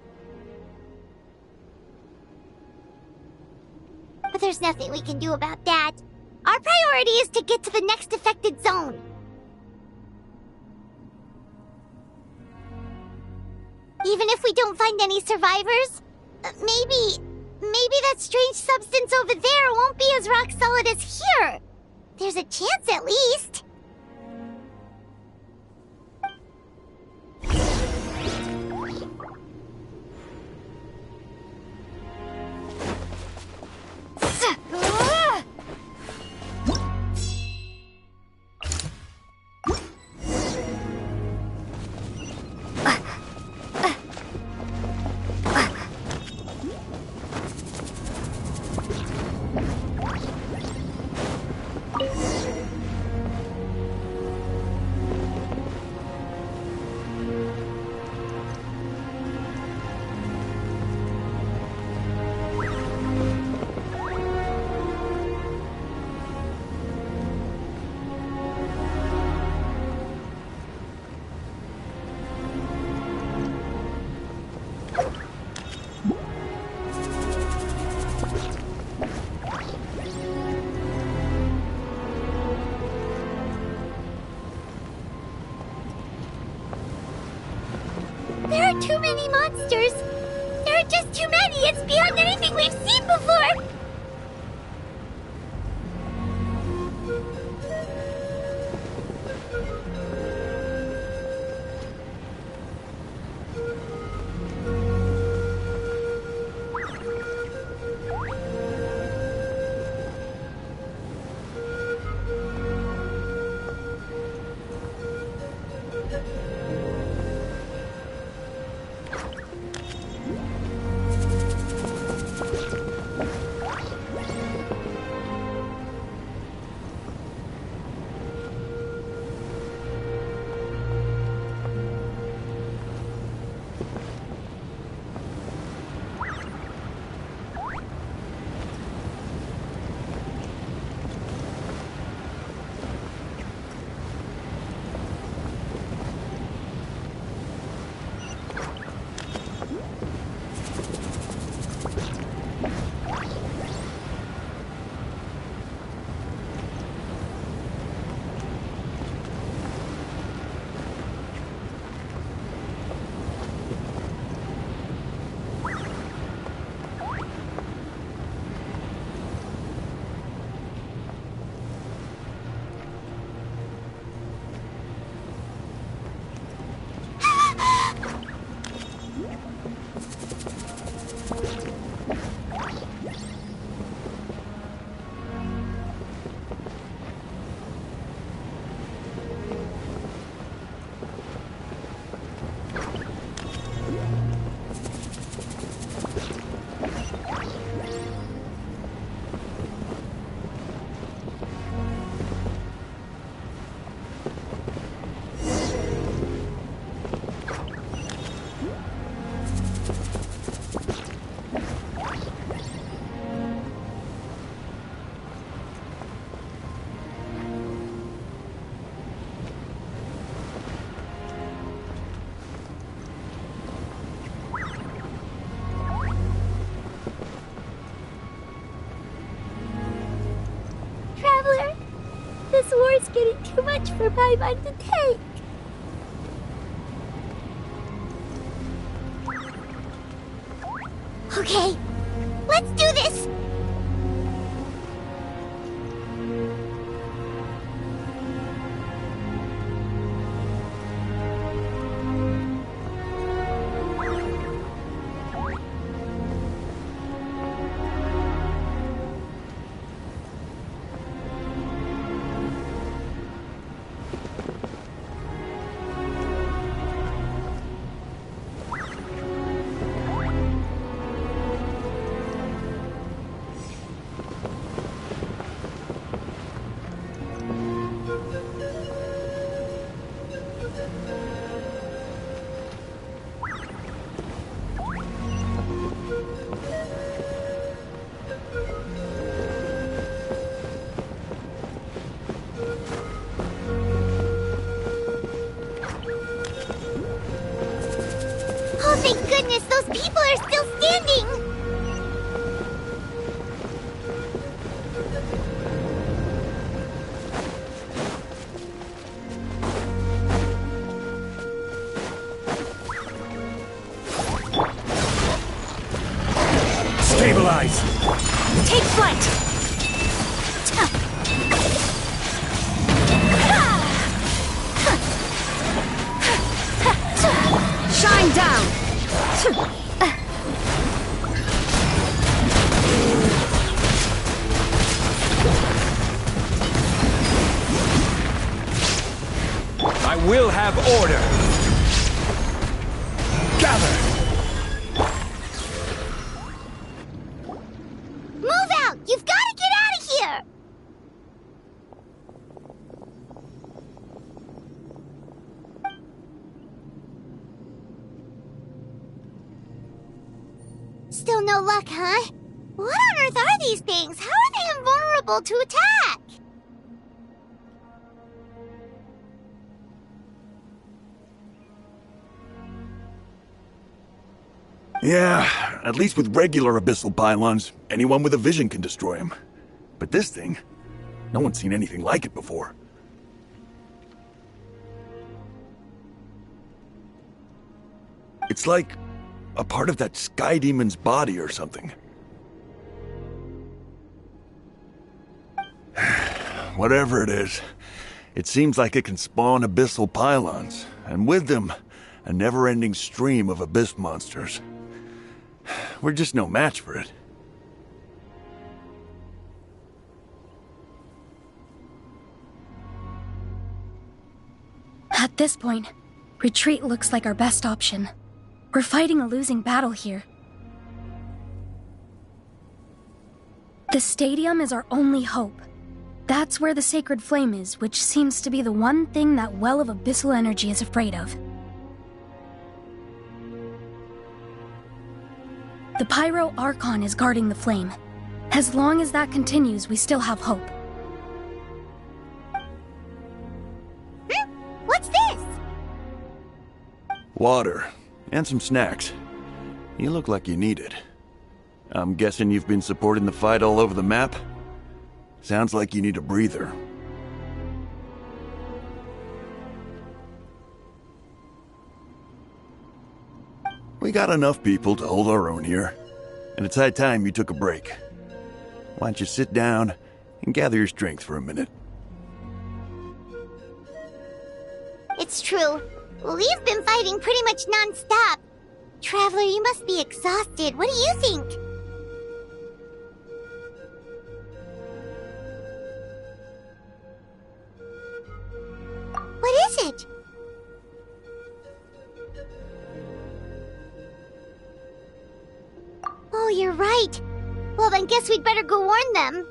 But there's nothing we can do about that. Our priority is to get to the next affected zone. Even if we don't find any survivors, maybe that strange substance over there won't be as rock solid as here. There's a chance at least. There are too many monsters. There are just too many. It's beyond anything we've seen before. This war's getting too much for my mind to take. Okay, let's do this! Oh, thank goodness, those people are still standing! Stabilize! Take flight! Shine down! I will have order! Gather! Move out! You've got to get out of here! Still no luck, huh? What on earth are these things? How are they invulnerable to attack? Yeah, at least with regular abyssal pylons, anyone with a vision can destroy them. But this thing, no one's seen anything like it before. It's like a part of that sky demon's body or something. Whatever it is, it seems like it can spawn abyssal pylons, and with them, a never-ending stream of abyss monsters. We're just no match for it. At this point, retreat looks like our best option. We're fighting a losing battle here. The stadium is our only hope. That's where the sacred flame is, which seems to be the one thing that well of abyssal energy is afraid of. The Pyro Archon is guarding the flame. As long as that continues, we still have hope. What's this? Water. And some snacks. You look like you need it. I'm guessing you've been supporting the fight all over the map? Sounds like you need a breather. We got enough people to hold our own here, and it's high time you took a break. Why don't you sit down and gather your strength for a minute? It's true. We've been fighting pretty much non-stop. Traveler, you must be exhausted. What do you think? What is it? Oh, you're right. Well, then guess we'd better go warn them.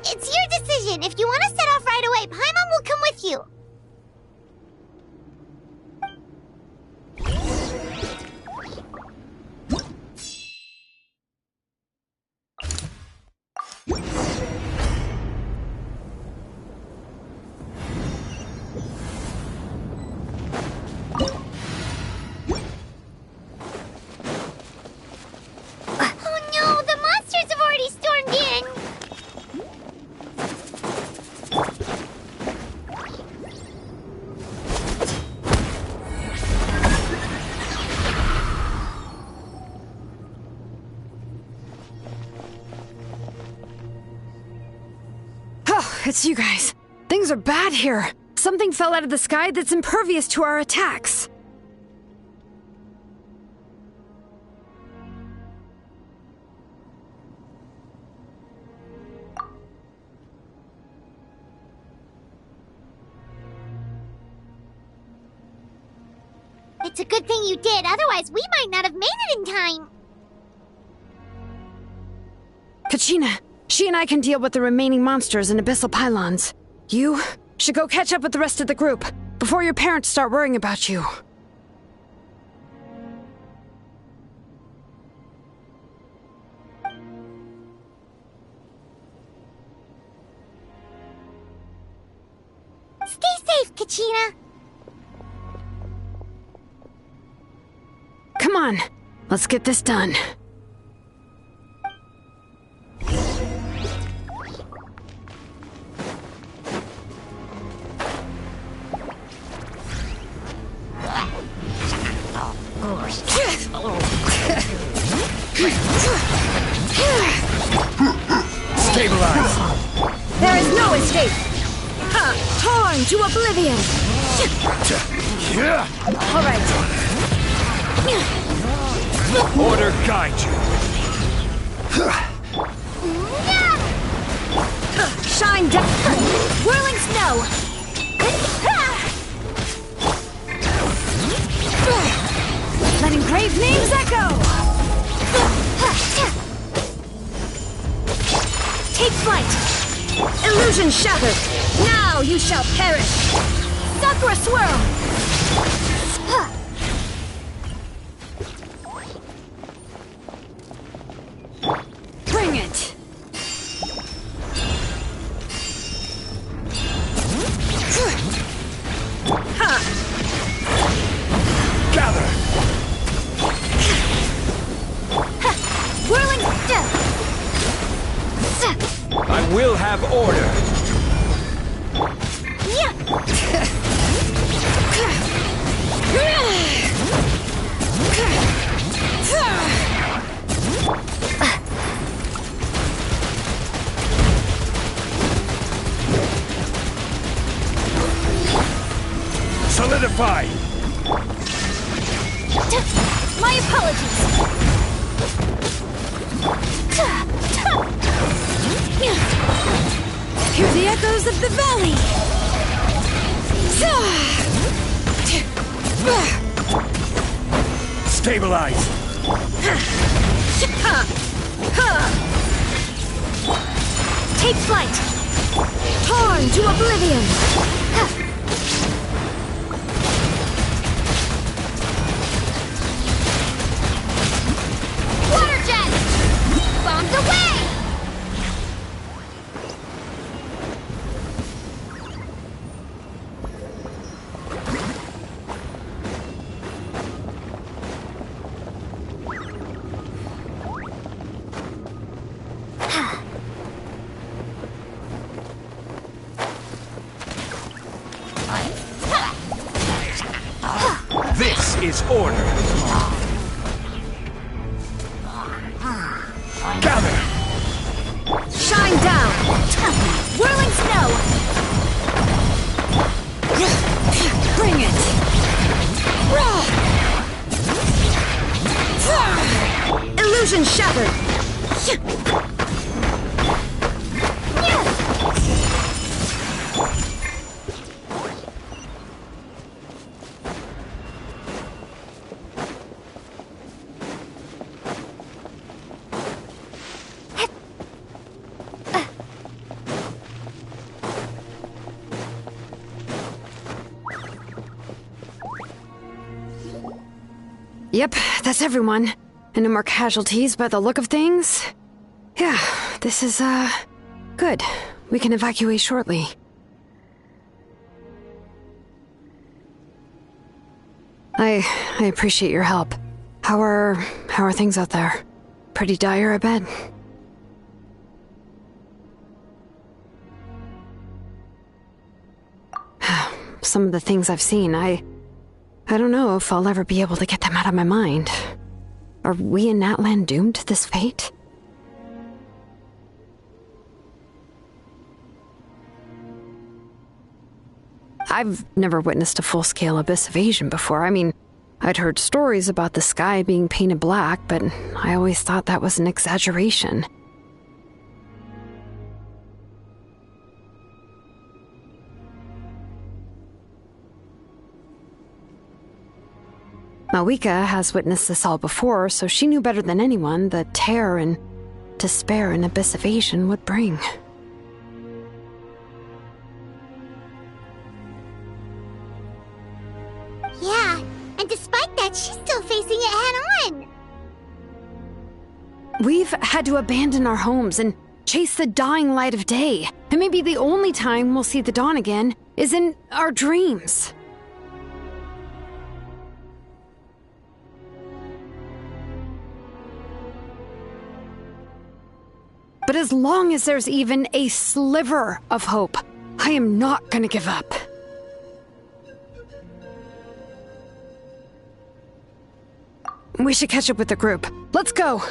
It's your decision. If you want to set off right away, Paimon will come with you. It's you guys. Things are bad here. Something fell out of the sky that's impervious to our attacks. It's a good thing you did, otherwise we might not have made it in time. Kachina, she and I can deal with the remaining monsters and abyssal pylons. You should go catch up with the rest of the group before your parents start worrying about you. Stay safe, Kachina. Come on, let's get this done. Stabilize! There is no escape! Ha! Torn to oblivion! Alright. Order guide you. Shine down! Whirling snow! Let engraved names echo! Take flight! Illusion shattered! Now you shall perish! Sakura swirl! Bring it! Gather! Whirling I will have order. Solidify! My apologies! Hear the echoes of the valley! Stabilize! Take flight! Torn to oblivion! Water jet! Bombs away! This is order. Gather! Shine down! Whirling snow! Bring it! Illusion shattered! Yep, that's everyone. And no more casualties by the look of things. Yeah, this is, good. We can evacuate shortly. I appreciate your help. How are things out there? Pretty dire, I bet. Some of the things I've seen, I don't know if I'll ever be able to get them out of my mind. Are we in Natlan doomed to this fate? I've never witnessed a full-scale abyss invasion before. I mean, I'd heard stories about the sky being painted black, but I always thought that was an exaggeration. Malika has witnessed this all before, so she knew better than anyone the terror and despair an abyss invasion would bring. Yeah, and despite that, she's still facing it head-on. We've had to abandon our homes and chase the dying light of day. And maybe the only time we'll see the dawn again is in our dreams. But as long as there's even a sliver of hope, I am not gonna give up. We should catch up with the group. Let's go!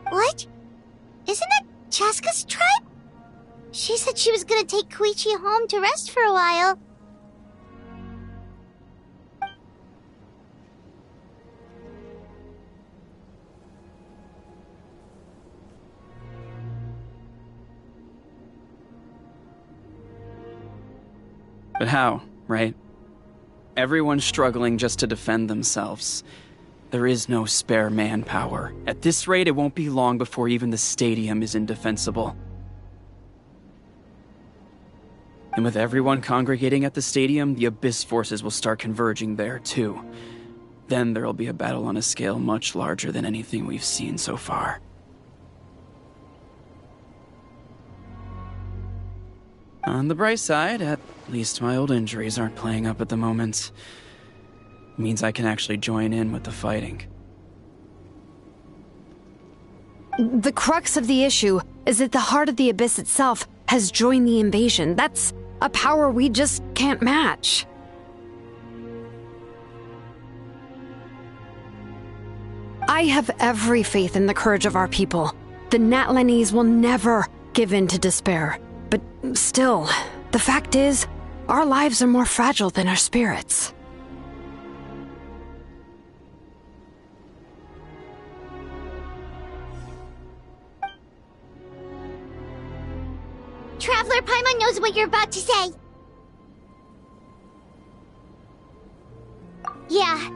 What? Isn't that Chaska's tribe? She said she was gonna take Koichi home to rest for a while. But how, right? Everyone's struggling just to defend themselves. There is no spare manpower. At this rate, it won't be long before even the stadium is indefensible. And with everyone congregating at the stadium, the Abyss forces will start converging there, too. Then there'll be a battle on a scale much larger than anything we've seen so far. On the bright side, at least my old injuries aren't playing up at the moment. Means I can actually join in with the fighting. The crux of the issue is that the heart of the Abyss itself has joined the invasion. That's a power we just can't match. I have every faith in the courage of our people. The Natlanese will never give in to despair. But still, the fact is, our lives are more fragile than our spirits. Traveler Paimon knows what you're about to say. Yeah,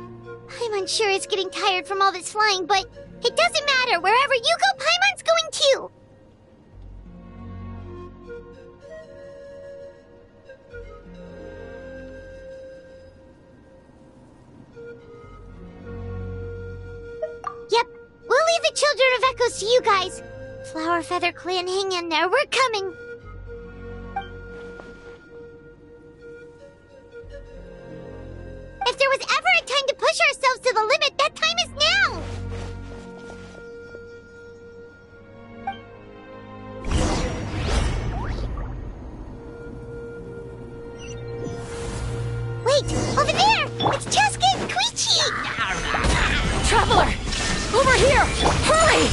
Paimon's sure is getting tired from all this flying, but it doesn't matter. Wherever you go, Paimon's going too. Yep, we'll leave the Children of Echoes to you guys. Flower Feather Clan, hang in there. We're coming. If there was ever a time to push ourselves to the limit, that time is now! Wait! Over there! It's Chaska and Koichi! Traveler! Over here! Hurry!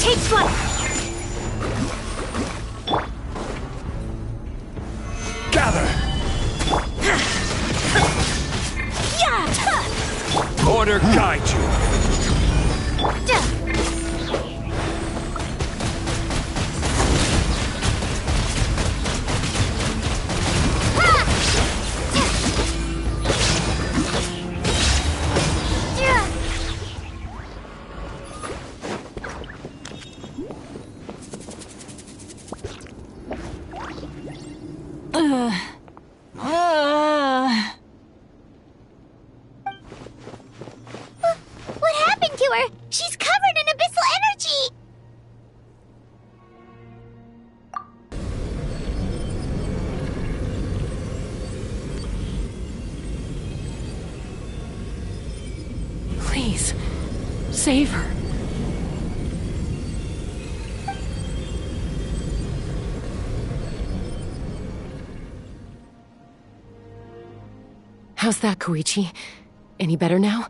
Take flight! Gather! Order guide you! What happened to her? She's covered in abyssal energy! Please, save her. How's that, Koichi? Any better now?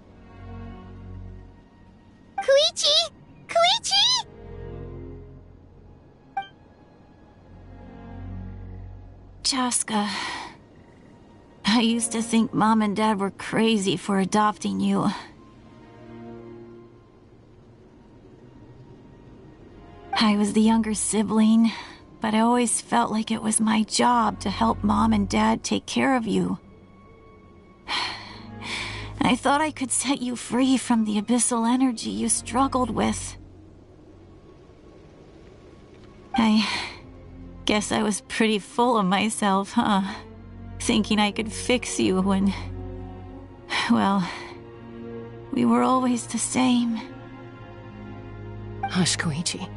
Koichi! Koichi! Chaska, I used to think Mom and Dad were crazy for adopting you. I was the younger sibling, but I always felt like it was my job to help Mom and Dad take care of you. I thought I could set you free from the abyssal energy you struggled with. I guess I was pretty full of myself, huh? Thinking I could fix you when... well, we were always the same. Hush, Koichi.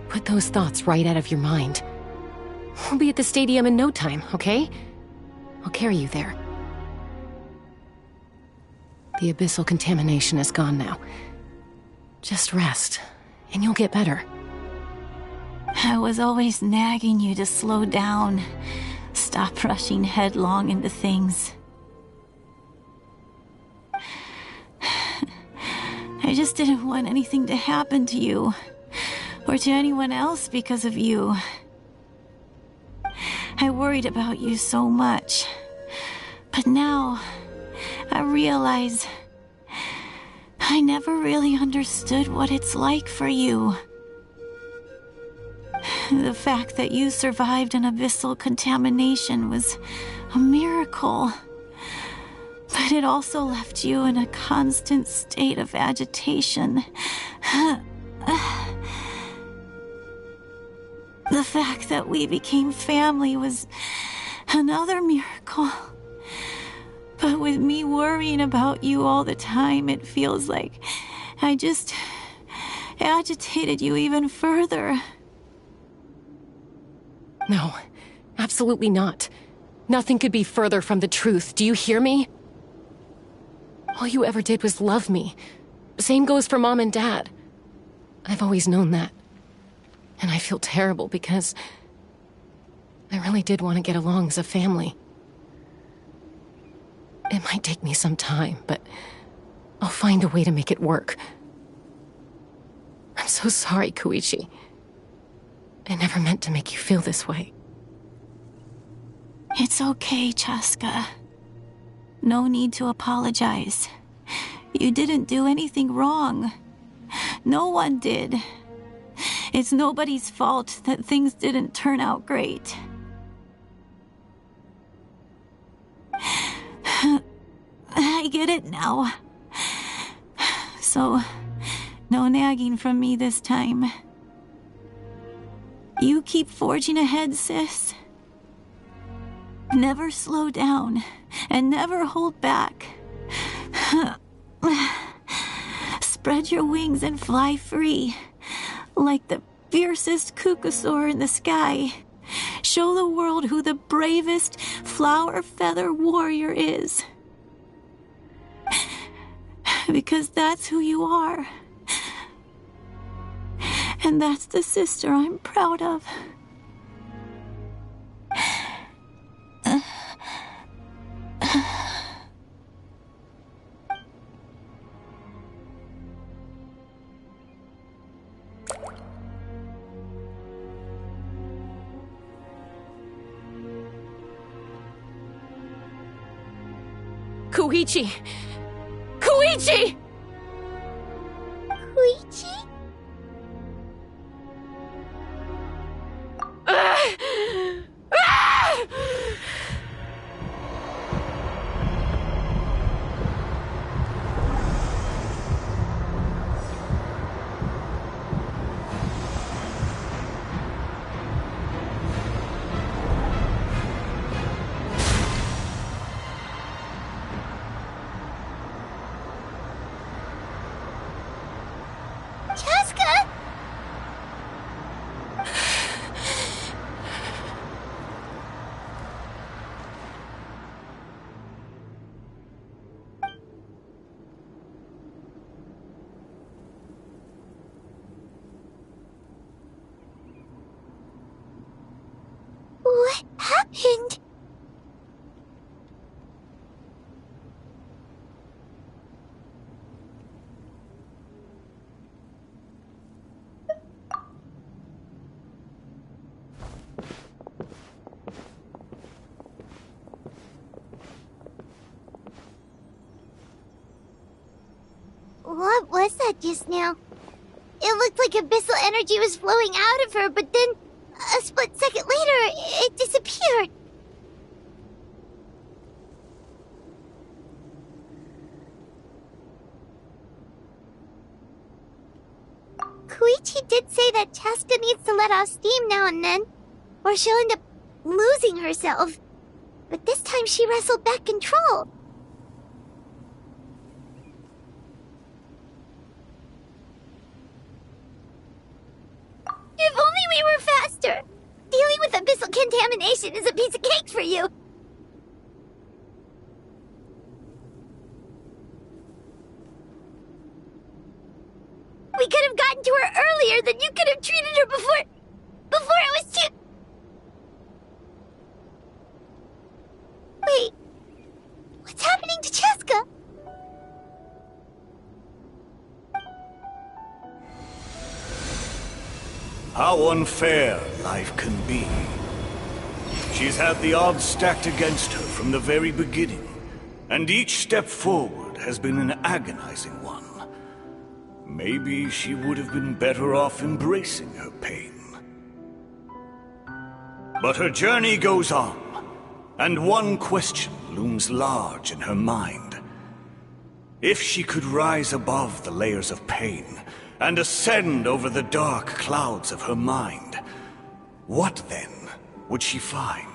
Put those thoughts right out of your mind. We'll be at the stadium in no time, okay? I'll carry you there. The abyssal contamination is gone now. Just rest, and you'll get better. I was always nagging you to slow down. Stop rushing headlong into things. I just didn't want anything to happen to you, or to anyone else because of you. I worried about you so much. But now, I realize I never really understood what it's like for you. The fact that you survived an abyssal contamination was a miracle. But it also left you in a constant state of agitation. The fact that we became family was another miracle. But with me worrying about you all the time, it feels like I just agitated you even further. No, absolutely not. Nothing could be further from the truth. Do you hear me? All you ever did was love me. Same goes for Mom and Dad. I've always known that. And I feel terrible because I really did want to get along as a family. It might take me some time, but I'll find a way to make it work. I'm so sorry, Koichi. I never meant to make you feel this way. It's okay, Chaska. No need to apologize. You didn't do anything wrong. No one did. It's nobody's fault that things didn't turn out great. I get it now. So, no nagging from me this time. You keep forging ahead, sis. Never slow down, and never hold back. Spread your wings and fly free, like the fiercest kukusaur in the sky. Show the world who the bravest flower feather warrior is. Because that's who you are. And that's the sister I'm proud of. Koichi! Koichi! Koichi? Chaska? What happened? What was that just now? It looked like abyssal energy was flowing out of her, but then, a split second later, it disappeared. Koichi did say that Chaska needs to let off steam now and then, or she'll end up losing herself. But this time she wrestled back control. If only we were faster! Dealing with abyssal contamination is a piece of cake for you! We could have gotten to her earlier, then you could have treated her before it was too... Wait... What's happening to Chaska? How unfair life can be. She's had the odds stacked against her from the very beginning, and each step forward has been an agonizing one. Maybe she would have been better off embracing her pain. But her journey goes on, and one question looms large in her mind. If she could rise above the layers of pain, and ascend over the dark clouds of her mind, what then would she find?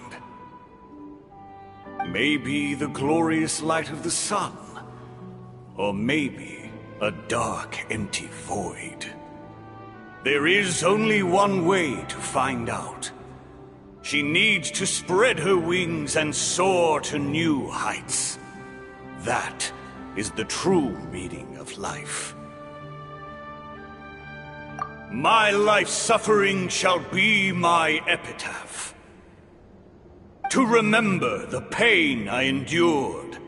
Maybe the glorious light of the sun, or maybe a dark, empty void. There is only one way to find out. She needs to spread her wings and soar to new heights. That is the true meaning of life. My life's suffering shall be my epitaph. To remember the pain I endured.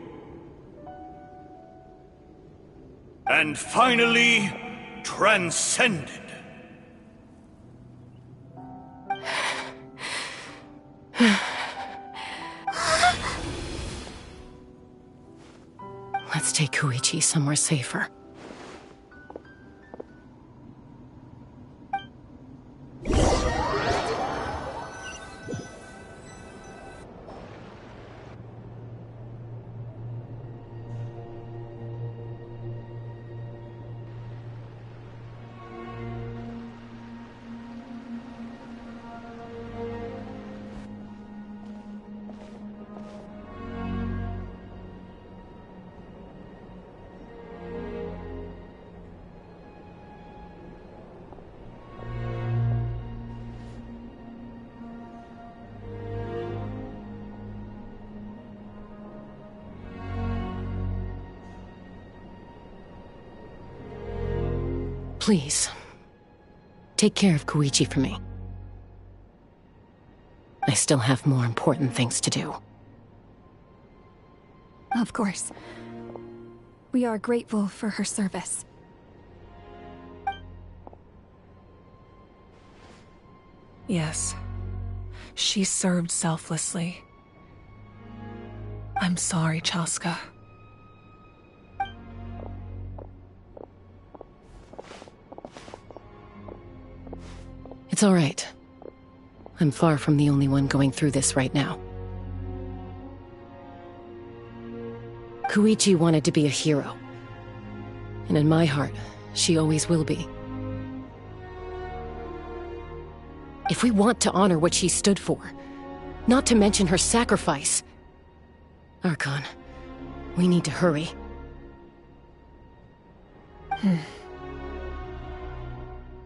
And finally, transcended. Let's take Koichi somewhere safer. Please, take care of Koichi for me. I still have more important things to do. Of course. We are grateful for her service. Yes. She served selflessly. I'm sorry, Chaska. It's all right. I'm far from the only one going through this right now. Koichi wanted to be a hero. And in my heart, she always will be. If we want to honor what she stood for, not to mention her sacrifice, Archon, we need to hurry.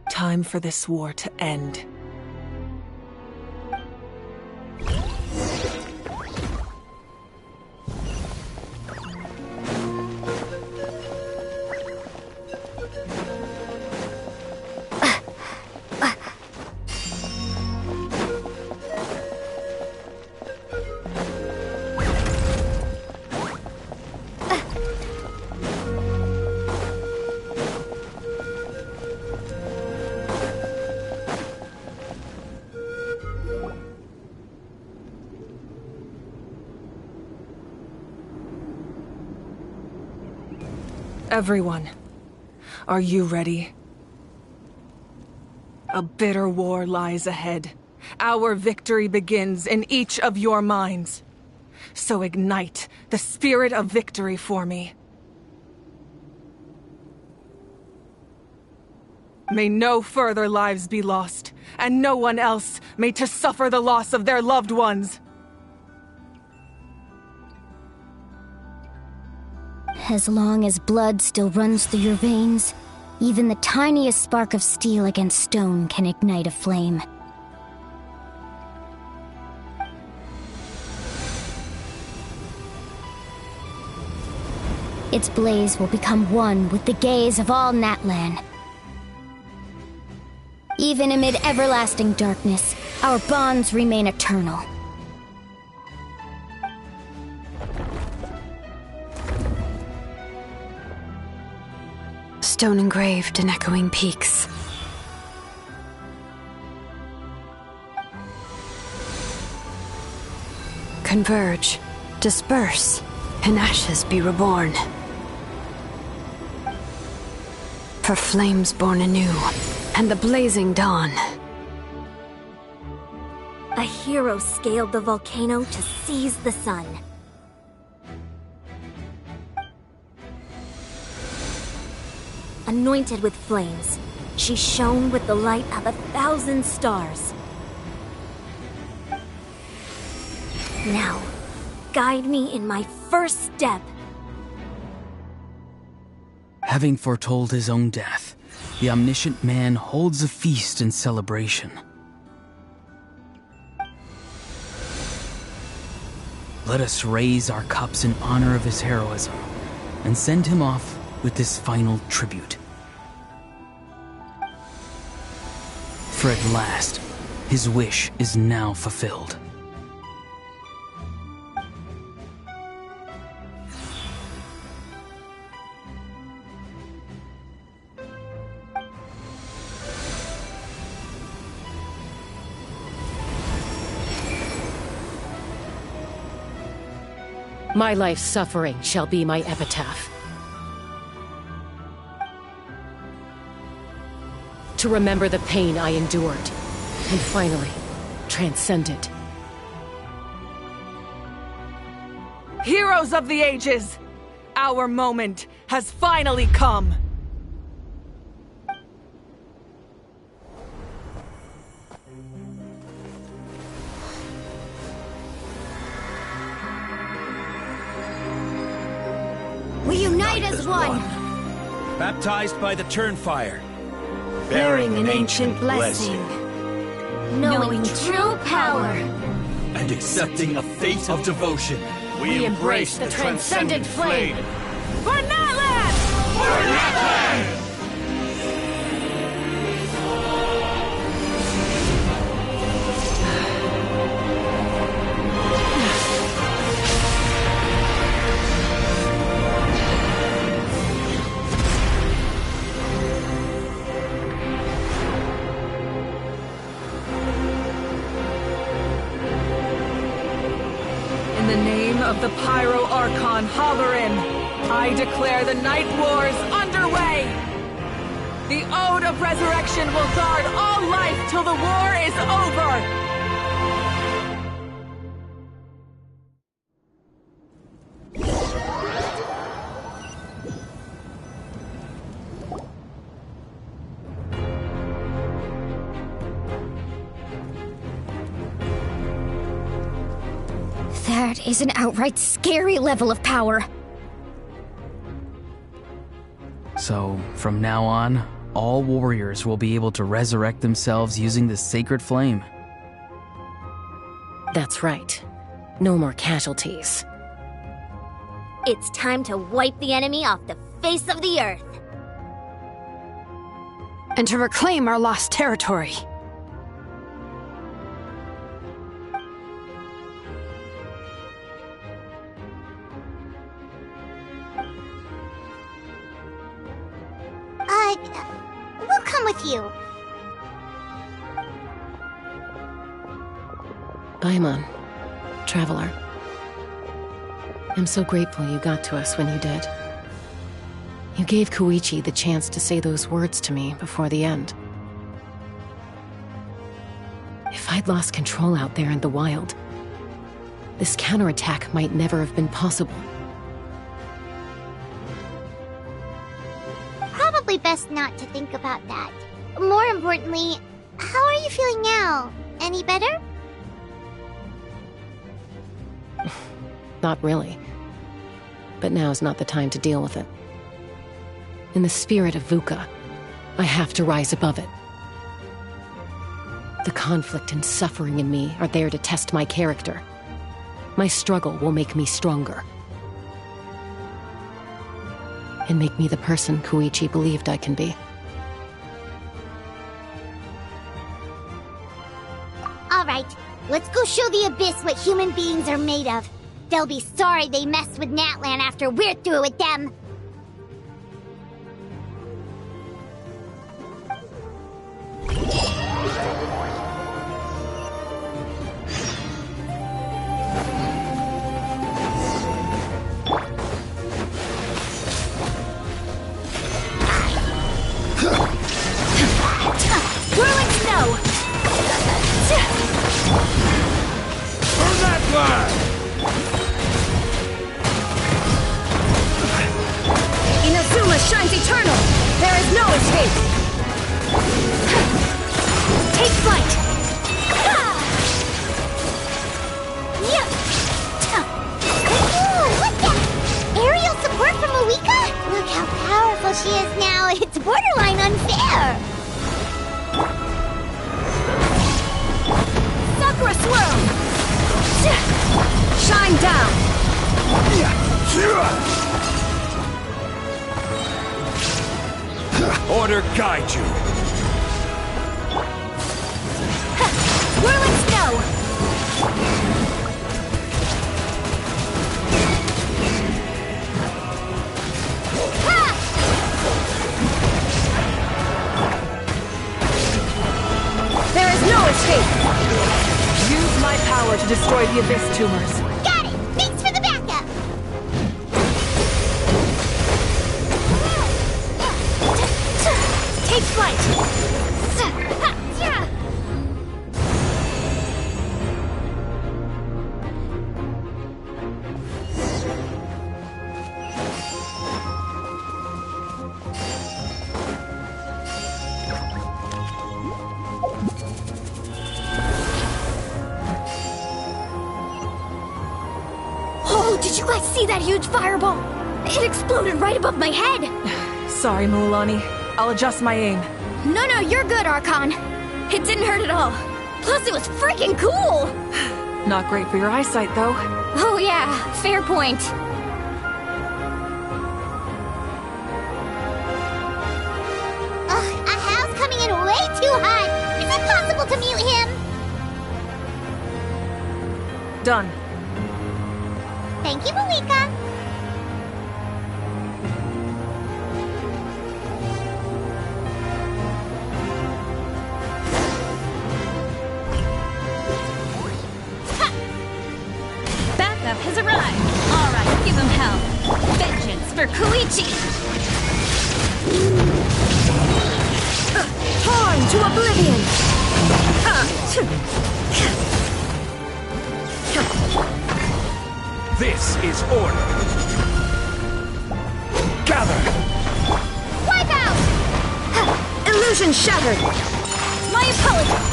Time for this war to end. Everyone, are you ready? A bitter war lies ahead. Our victory begins in each of your minds. So ignite the spirit of victory for me. May no further lives be lost, and no one else may to suffer the loss of their loved ones. As long as blood still runs through your veins, even the tiniest spark of steel against stone can ignite a flame. Its blaze will become one with the gaze of all Natlan. Even amid everlasting darkness, our bonds remain eternal. Stone engraved in echoing peaks. Converge, disperse, in ashes be reborn. For flames born anew, and the blazing dawn. A hero scaled the volcano to seize the sun. Anointed with flames, she shone with the light of 1,000 stars. Now, guide me in my first step. Having foretold his own death, the omniscient man holds a feast in celebration. Let us raise our cups in honor of his heroism, and send him off with this final tribute. For at last, his wish is now fulfilled. My life's suffering shall be my epitaph. To remember the pain I endured, and finally, transcend it. Heroes of the ages! Our moment has finally come! We unite as one! Baptized by the Turnfire. Bearing an ancient blessing. Knowing true power. And accepting a fate of devotion. We embrace the transcendent flame. For Natlan! For Natlan! everyone hover in. I declare the Night Wars underway! The Ode of Resurrection will guard all life till the war is over! That is an outright scary level of power. So, from now on, all warriors will be able to resurrect themselves using the sacred flame. That's right. No more casualties. It's time to wipe the enemy off the face of the earth. And to reclaim our lost territory. We'll come with you. Paimon, Traveler. I'm so grateful you got to us when you did. You gave Koichi the chance to say those words to me before the end. If I'd lost control out there in the wild, this counterattack might never have been possible. Probably best not to think about that. More importantly, how are you feeling now? Any better? Not really. But now's not the time to deal with it. In the spirit of VUCA, I have to rise above it. The conflict and suffering in me are there to test my character. My struggle will make me stronger. And make me the person Koichi believed I can be. Alright, let's go show the Abyss what human beings are made of. They'll be sorry they messed with Natlan after we're through with them. Whirling snow! Burn that flag! Inazuma shines eternal! There is no escape! Take flight! Ooh, what's that? Aerial support from Moika? Look how powerful she is now. It's borderline unfair. Sakura swirl! Shine down! Order guide you. Whirling snow! There is no escape! Use my power to destroy the Abyss tumors. Got it! Thanks for the backup! Take flight! Oh, did you guys see that huge fireball? It exploded right above my head! Sorry, Mualani. I'll adjust my aim. No, you're good, Archon. It didn't hurt at all. Plus, it was freaking cool! Not great for your eyesight, though. Oh yeah, fair point. Ugh, Ahal's coming in way too hot. Is it possible to mute him? Done. Thank you, Moika. Backup has arrived. All right, give him hell. Torn to oblivion! This is order. Gather! Wipe out! Illusion shattered! My apologies!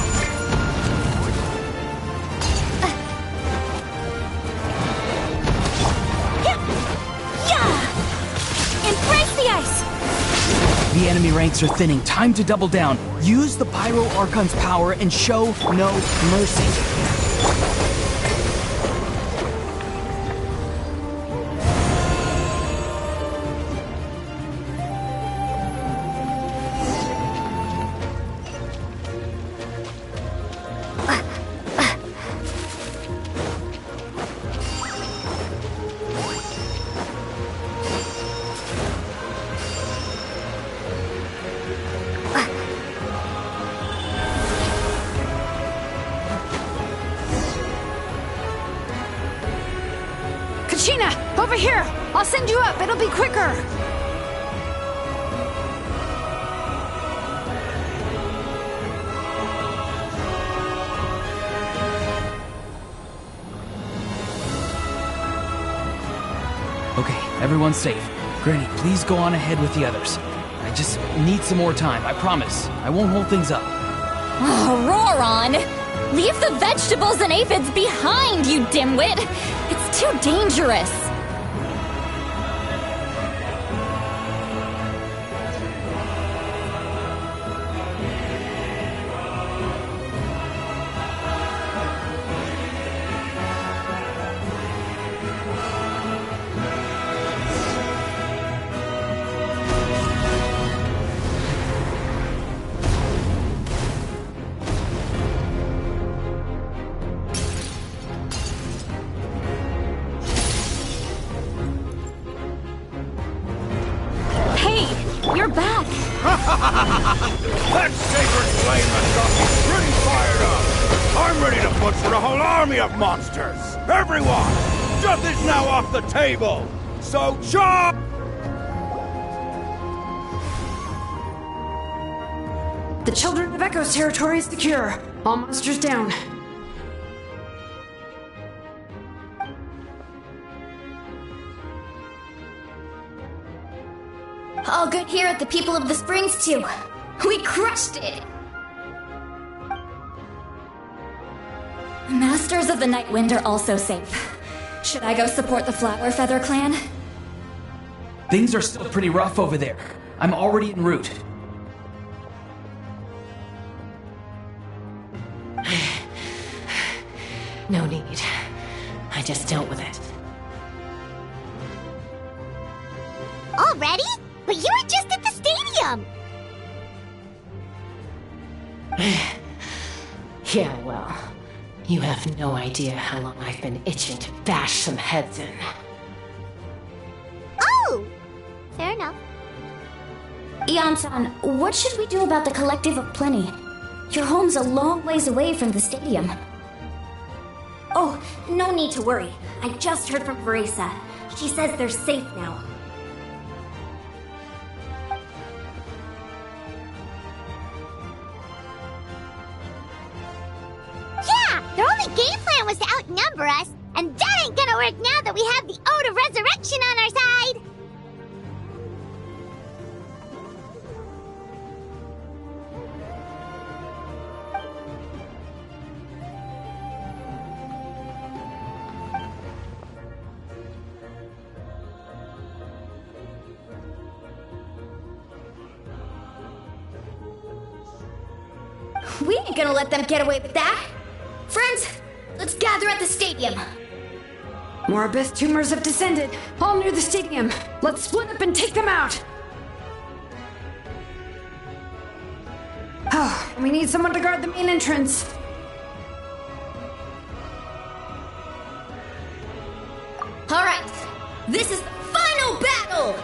Embrace the ice! The enemy ranks are thinning. Time to double down. Use the Pyro Archon's power and show no mercy. Over here! I'll send you up, it'll be quicker! Okay, everyone's safe. Granny, please go on ahead with the others. I just need some more time, I promise. I won't hold things up. Oh, Roron! Leave the vegetables and aphids behind, you dimwit! It's too dangerous! That sacred flame has got me pretty fired up! I'm ready to butcher a whole army of monsters! Everyone! Death is now off the table! So chop! The Children of Echo's territory is secure. All monsters down. All good here at the People of the Springs, too. We crushed it! Masters of the Night Wind are also safe. Should I go support the Flower Feather clan? Things are still pretty rough over there. I'm already en route. No need. I just dealt with it. Already? But you were just at the stadium! Yeah, well, you have no idea how long I've been itching to bash some heads in. Oh! Fair enough. Ian-san, what should we do about the Collective of Plenty? Your home's a long ways away from the stadium. Oh, no need to worry. I just heard from Veresa. She says they're safe now. Yeah! Their only game plan was to outnumber us, and that ain't gonna work now that we have the Ode of Resurrection on our side! We ain't gonna let them get away with that! Friends, let's gather at the stadium! More abyss tumors have descended, all near the stadium. Let's split up and take them out! Oh, we need someone to guard the main entrance. Alright, this is the final battle!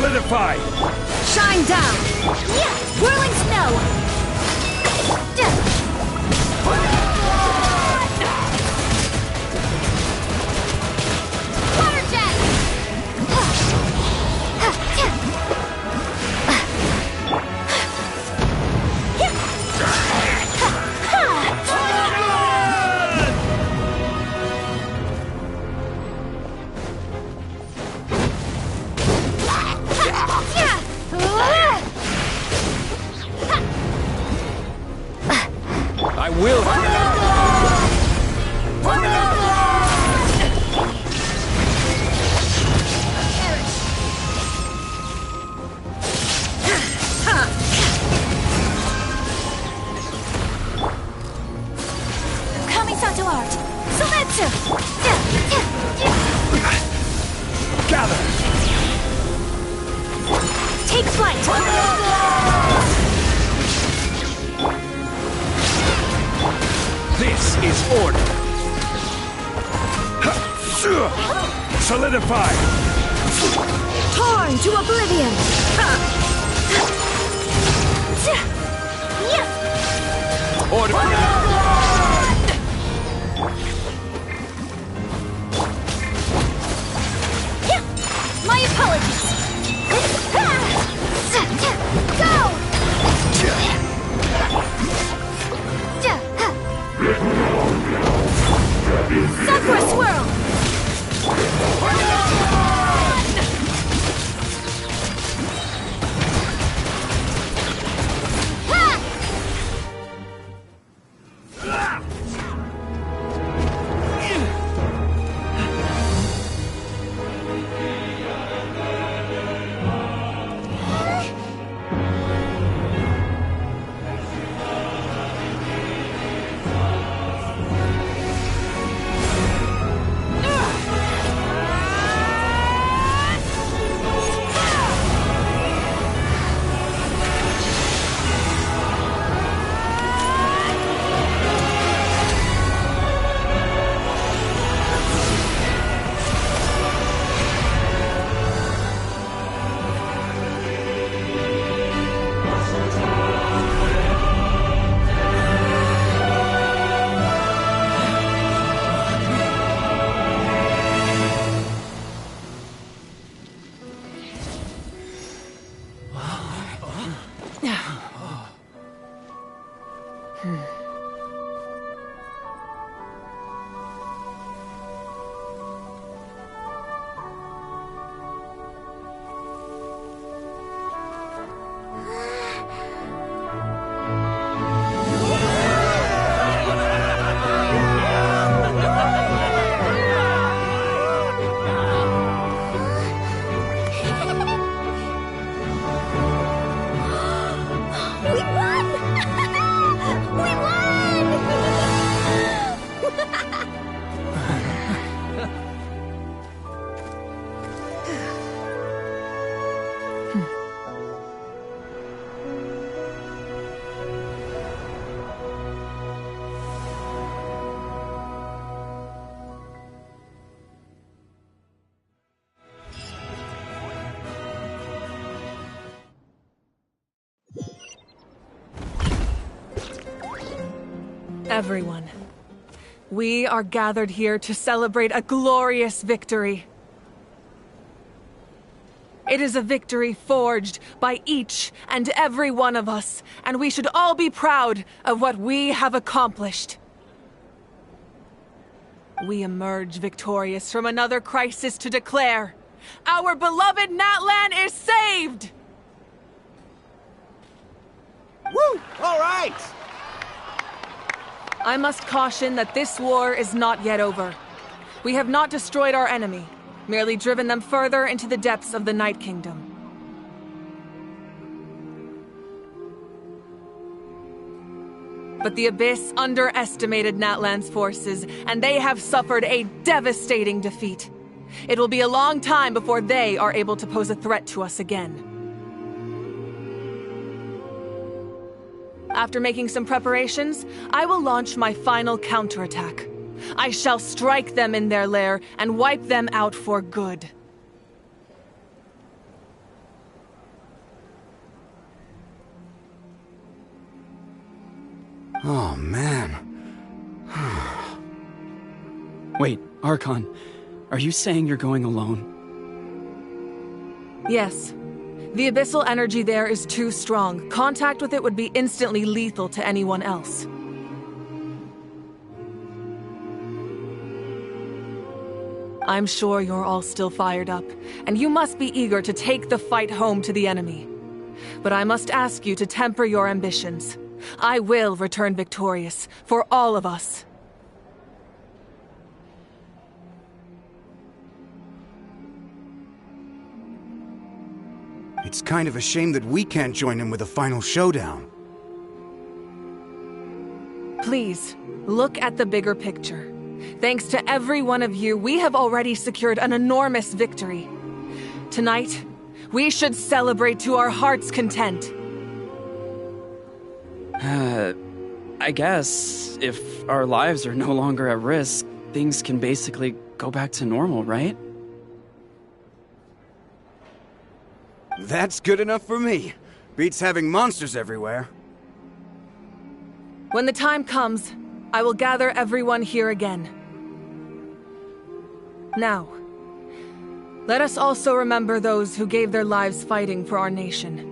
Solidify! Shine down! Yeah! Whirling snow! Water jet! I will. Kamisato art! Sometsu! Gather! Take flight! This is order! Solidify! Torn to oblivion! Order! My apologies! Go! Sakura swirl! Everyone, we are gathered here to celebrate a glorious victory. It is a victory forged by each and every one of us, and we should all be proud of what we have accomplished. We emerge victorious from another crisis to declare, our beloved Natlan is saved! Woo! All right! I must caution that this war is not yet over. We have not destroyed our enemy, merely driven them further into the depths of the Night Kingdom. But the Abyss underestimated Natlan's forces, and they have suffered a devastating defeat. It will be a long time before they are able to pose a threat to us again. After making some preparations, I will launch my final counterattack. I shall strike them in their lair and wipe them out for good. Oh, man. Wait, Archon, are you saying you're going alone? Yes. The abyssal energy there is too strong. Contact with it would be instantly lethal to anyone else. I'm sure you're all still fired up, and you must be eager to take the fight home to the enemy. But I must ask you to temper your ambitions. I will return victorious, for all of us. It's kind of a shame that we can't join him with a final showdown. Please, look at the bigger picture. Thanks to every one of you, we have already secured an enormous victory. Tonight, we should celebrate to our heart's content. I guess if our lives are no longer at risk, things can basically go back to normal, right? That's good enough for me. Beats having monsters everywhere. When the time comes, I will gather everyone here again. Now, let us also remember those who gave their lives fighting for our nation.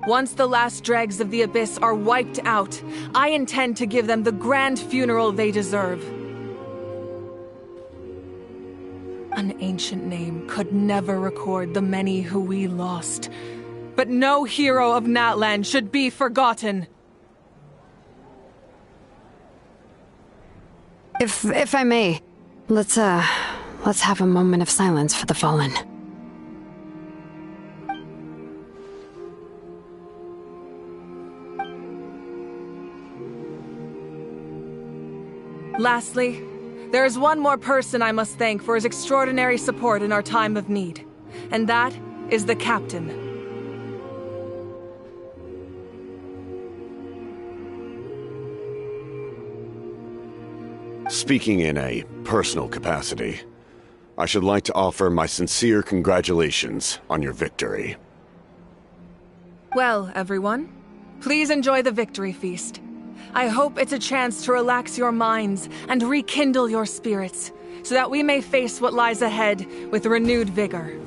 Once the last dregs of the Abyss are wiped out, I intend to give them the grand funeral they deserve. An ancient name could never record the many who we lost, but no hero of Natlan should be forgotten. If I may, let's have a moment of silence for the fallen. Lastly, there is one more person I must thank for his extraordinary support in our time of need, and that is the Captain. Speaking in a personal capacity, I should like to offer my sincere congratulations on your victory. Well, everyone, please enjoy the victory feast. I hope it's a chance to relax your minds and rekindle your spirits, so that we may face what lies ahead with renewed vigor.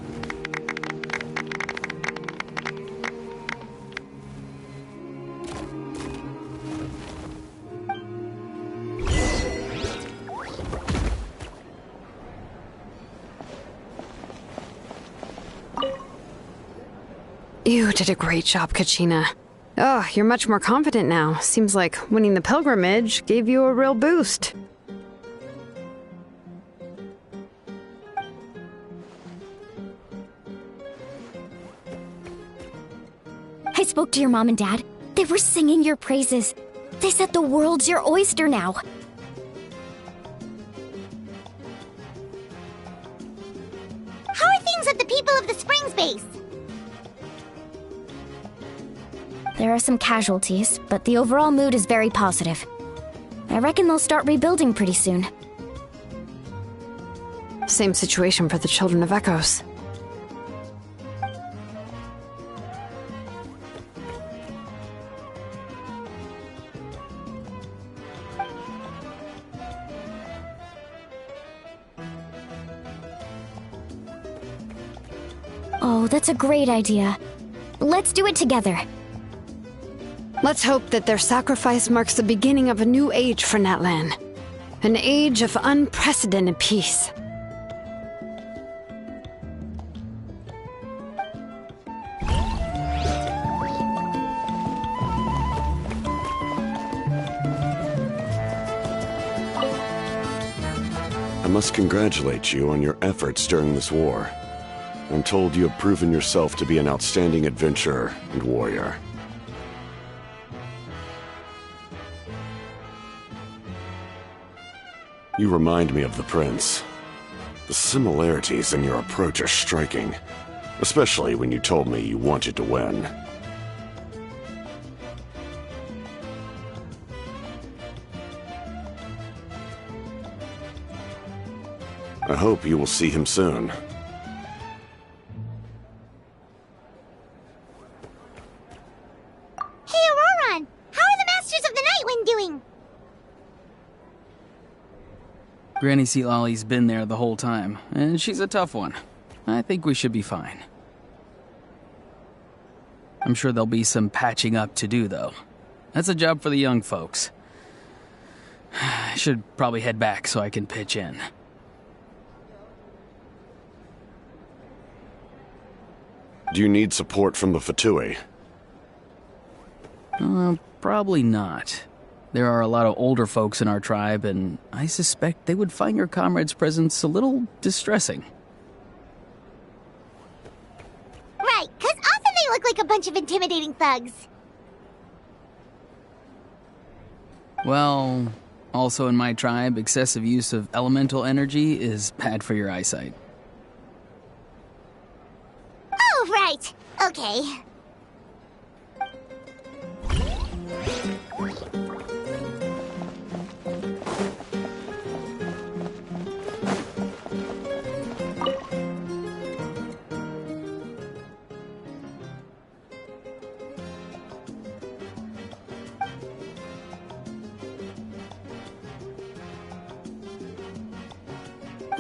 You did a great job, Kachina. Oh, you're much more confident now. Seems like winning the pilgrimage gave you a real boost. I spoke to your mom and dad. They were singing your praises. They said the world's your oyster now. How are things at the People of the Springs base? There are some casualties, but the overall mood is very positive. I reckon they'll start rebuilding pretty soon. Same situation for the Children of Echoes. Oh, that's a great idea. Let's do it together. Let's hope that their sacrifice marks the beginning of a new age for Natlan. An age of unprecedented peace. I must congratulate you on your efforts during this war. I'm told you have proven yourself to be an outstanding adventurer and warrior. You remind me of the Prince. The similarities in your approach are striking, especially when you told me you wanted to win. I hope you will see him soon. Hey, Auroran! Granny Sealolly's been there the whole time, and she's a tough one. I think we should be fine. I'm sure there'll be some patching up to do, though. That's a job for the young folks. I should probably head back so I can pitch in. Do you need support from the Fatui? Probably not. There are a lot of older folks in our tribe, and I suspect they would find your comrade's presence a little distressing. Right, because often they look like a bunch of intimidating thugs. Well, also in my tribe, excessive use of elemental energy is bad for your eyesight. Oh, right. Okay.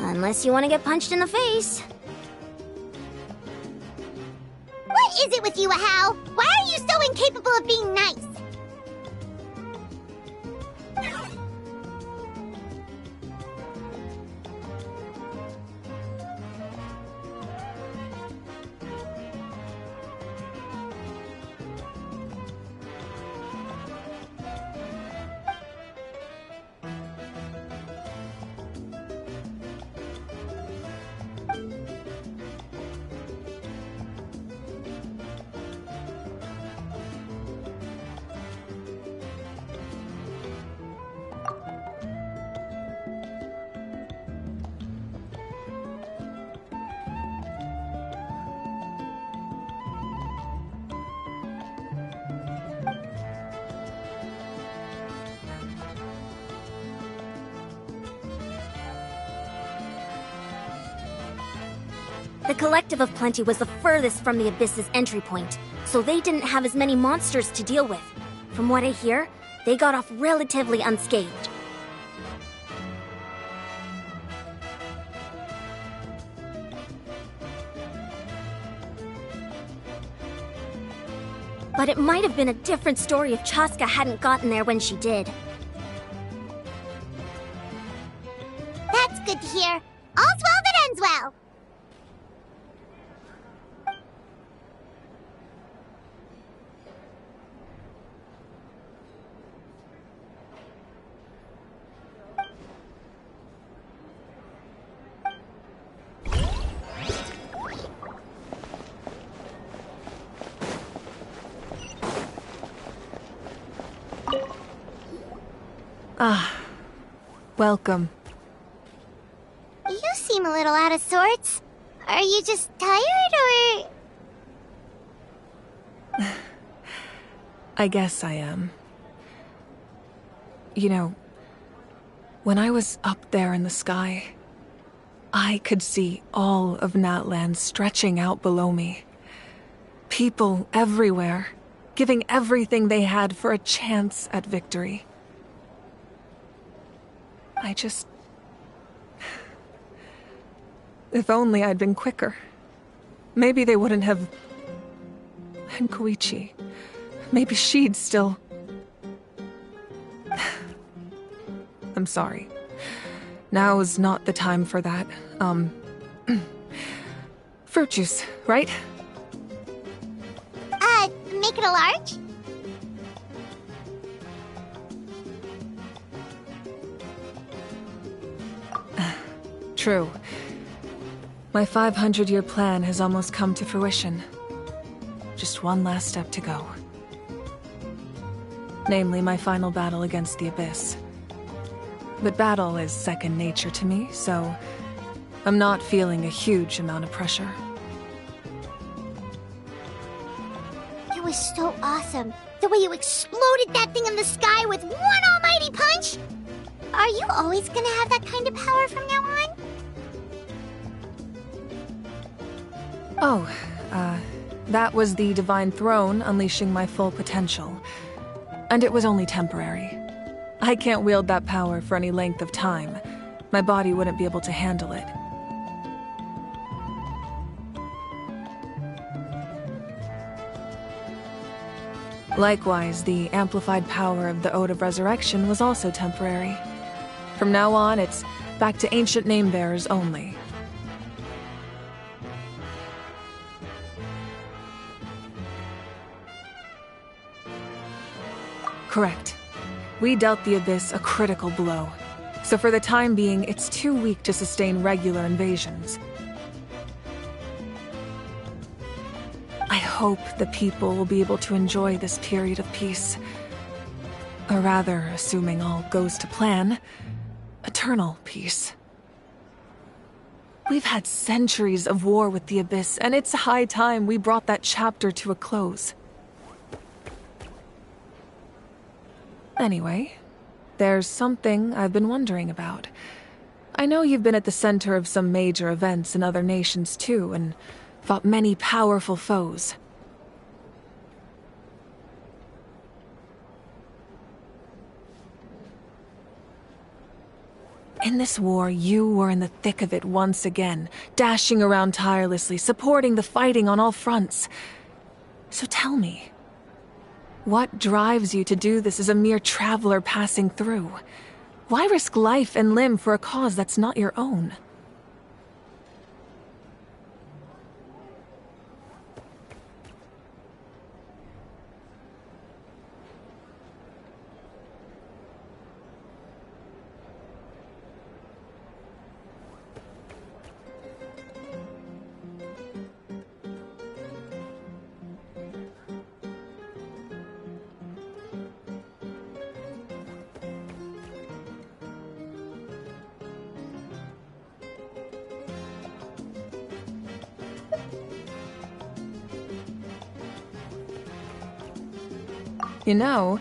Unless you want to get punched in the face. What is it with you, Ahau? Why are you so incapable of being nice? The Collective of Plenty was the furthest from the Abyss's entry point, so they didn't have as many monsters to deal with. From what I hear, they got off relatively unscathed. But it might have been a different story if Chaska hadn't gotten there when she did. That's good to hear. All's well that ends well. Ah, welcome. You seem a little out of sorts. Are you just tired, or...? I guess I am. You know, when I was up there in the sky, I could see all of Natlan stretching out below me. People everywhere, giving everything they had for a chance at victory. If only I'd been quicker. Maybe they wouldn't have... And Koichi... Maybe she'd still... I'm sorry. Now is not the time for that. Fruit juice, right? Make it a large? True. My 500-year plan has almost come to fruition. Just one last step to go. Namely, my final battle against the Abyss. But battle is second nature to me, so I'm not feeling a huge amount of pressure. It was so awesome. The way you exploded that thing in the sky with one almighty punch! Are you always gonna have that kind of power from now on? Oh, that was the Divine Throne unleashing my full potential. And it was only temporary. I can't wield that power for any length of time, My body wouldn't be able to handle it. Likewise, the amplified power of the Ode of Resurrection was also temporary. From now on, it's back to ancient name-bearers only. Correct. We dealt the Abyss a critical blow. So for the time being, it's too weak to sustain regular invasions. I hope the people will be able to enjoy this period of peace. Or rather, assuming all goes to plan, eternal peace. We've had centuries of war with the Abyss, and it's high time we brought that chapter to a close. Anyway, there's something I've been wondering about. I know you've been at the center of some major events in other nations too, and fought many powerful foes. In this war, you were in the thick of it once again, dashing around tirelessly, supporting the fighting on all fronts. So tell me, what drives you to do this as a mere traveler passing through? Why risk life and limb for a cause that's not your own? You know,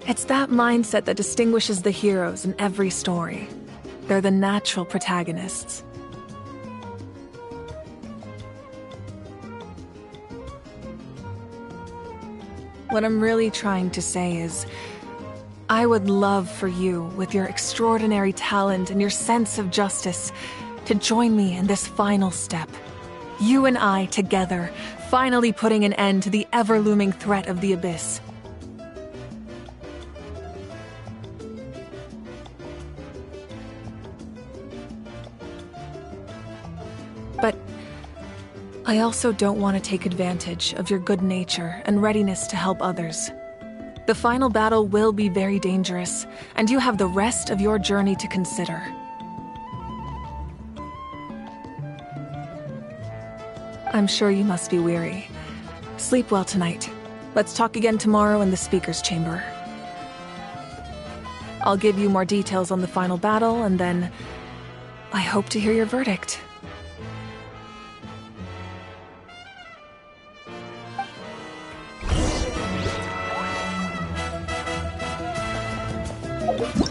it's that mindset that distinguishes the heroes in every story. They're the natural protagonists. What I'm really trying to say is, I would love for you, with your extraordinary talent and your sense of justice, to join me in this final step. You and I together, finally putting an end to the ever-looming threat of the Abyss. But I also don't want to take advantage of your good nature and readiness to help others. The final battle will be very dangerous, and you have the rest of your journey to consider. I'm sure you must be weary. Sleep well tonight. Let's talk again tomorrow in the speaker's chamber. I'll give you more details on the final battle, and then I hope to hear your verdict. You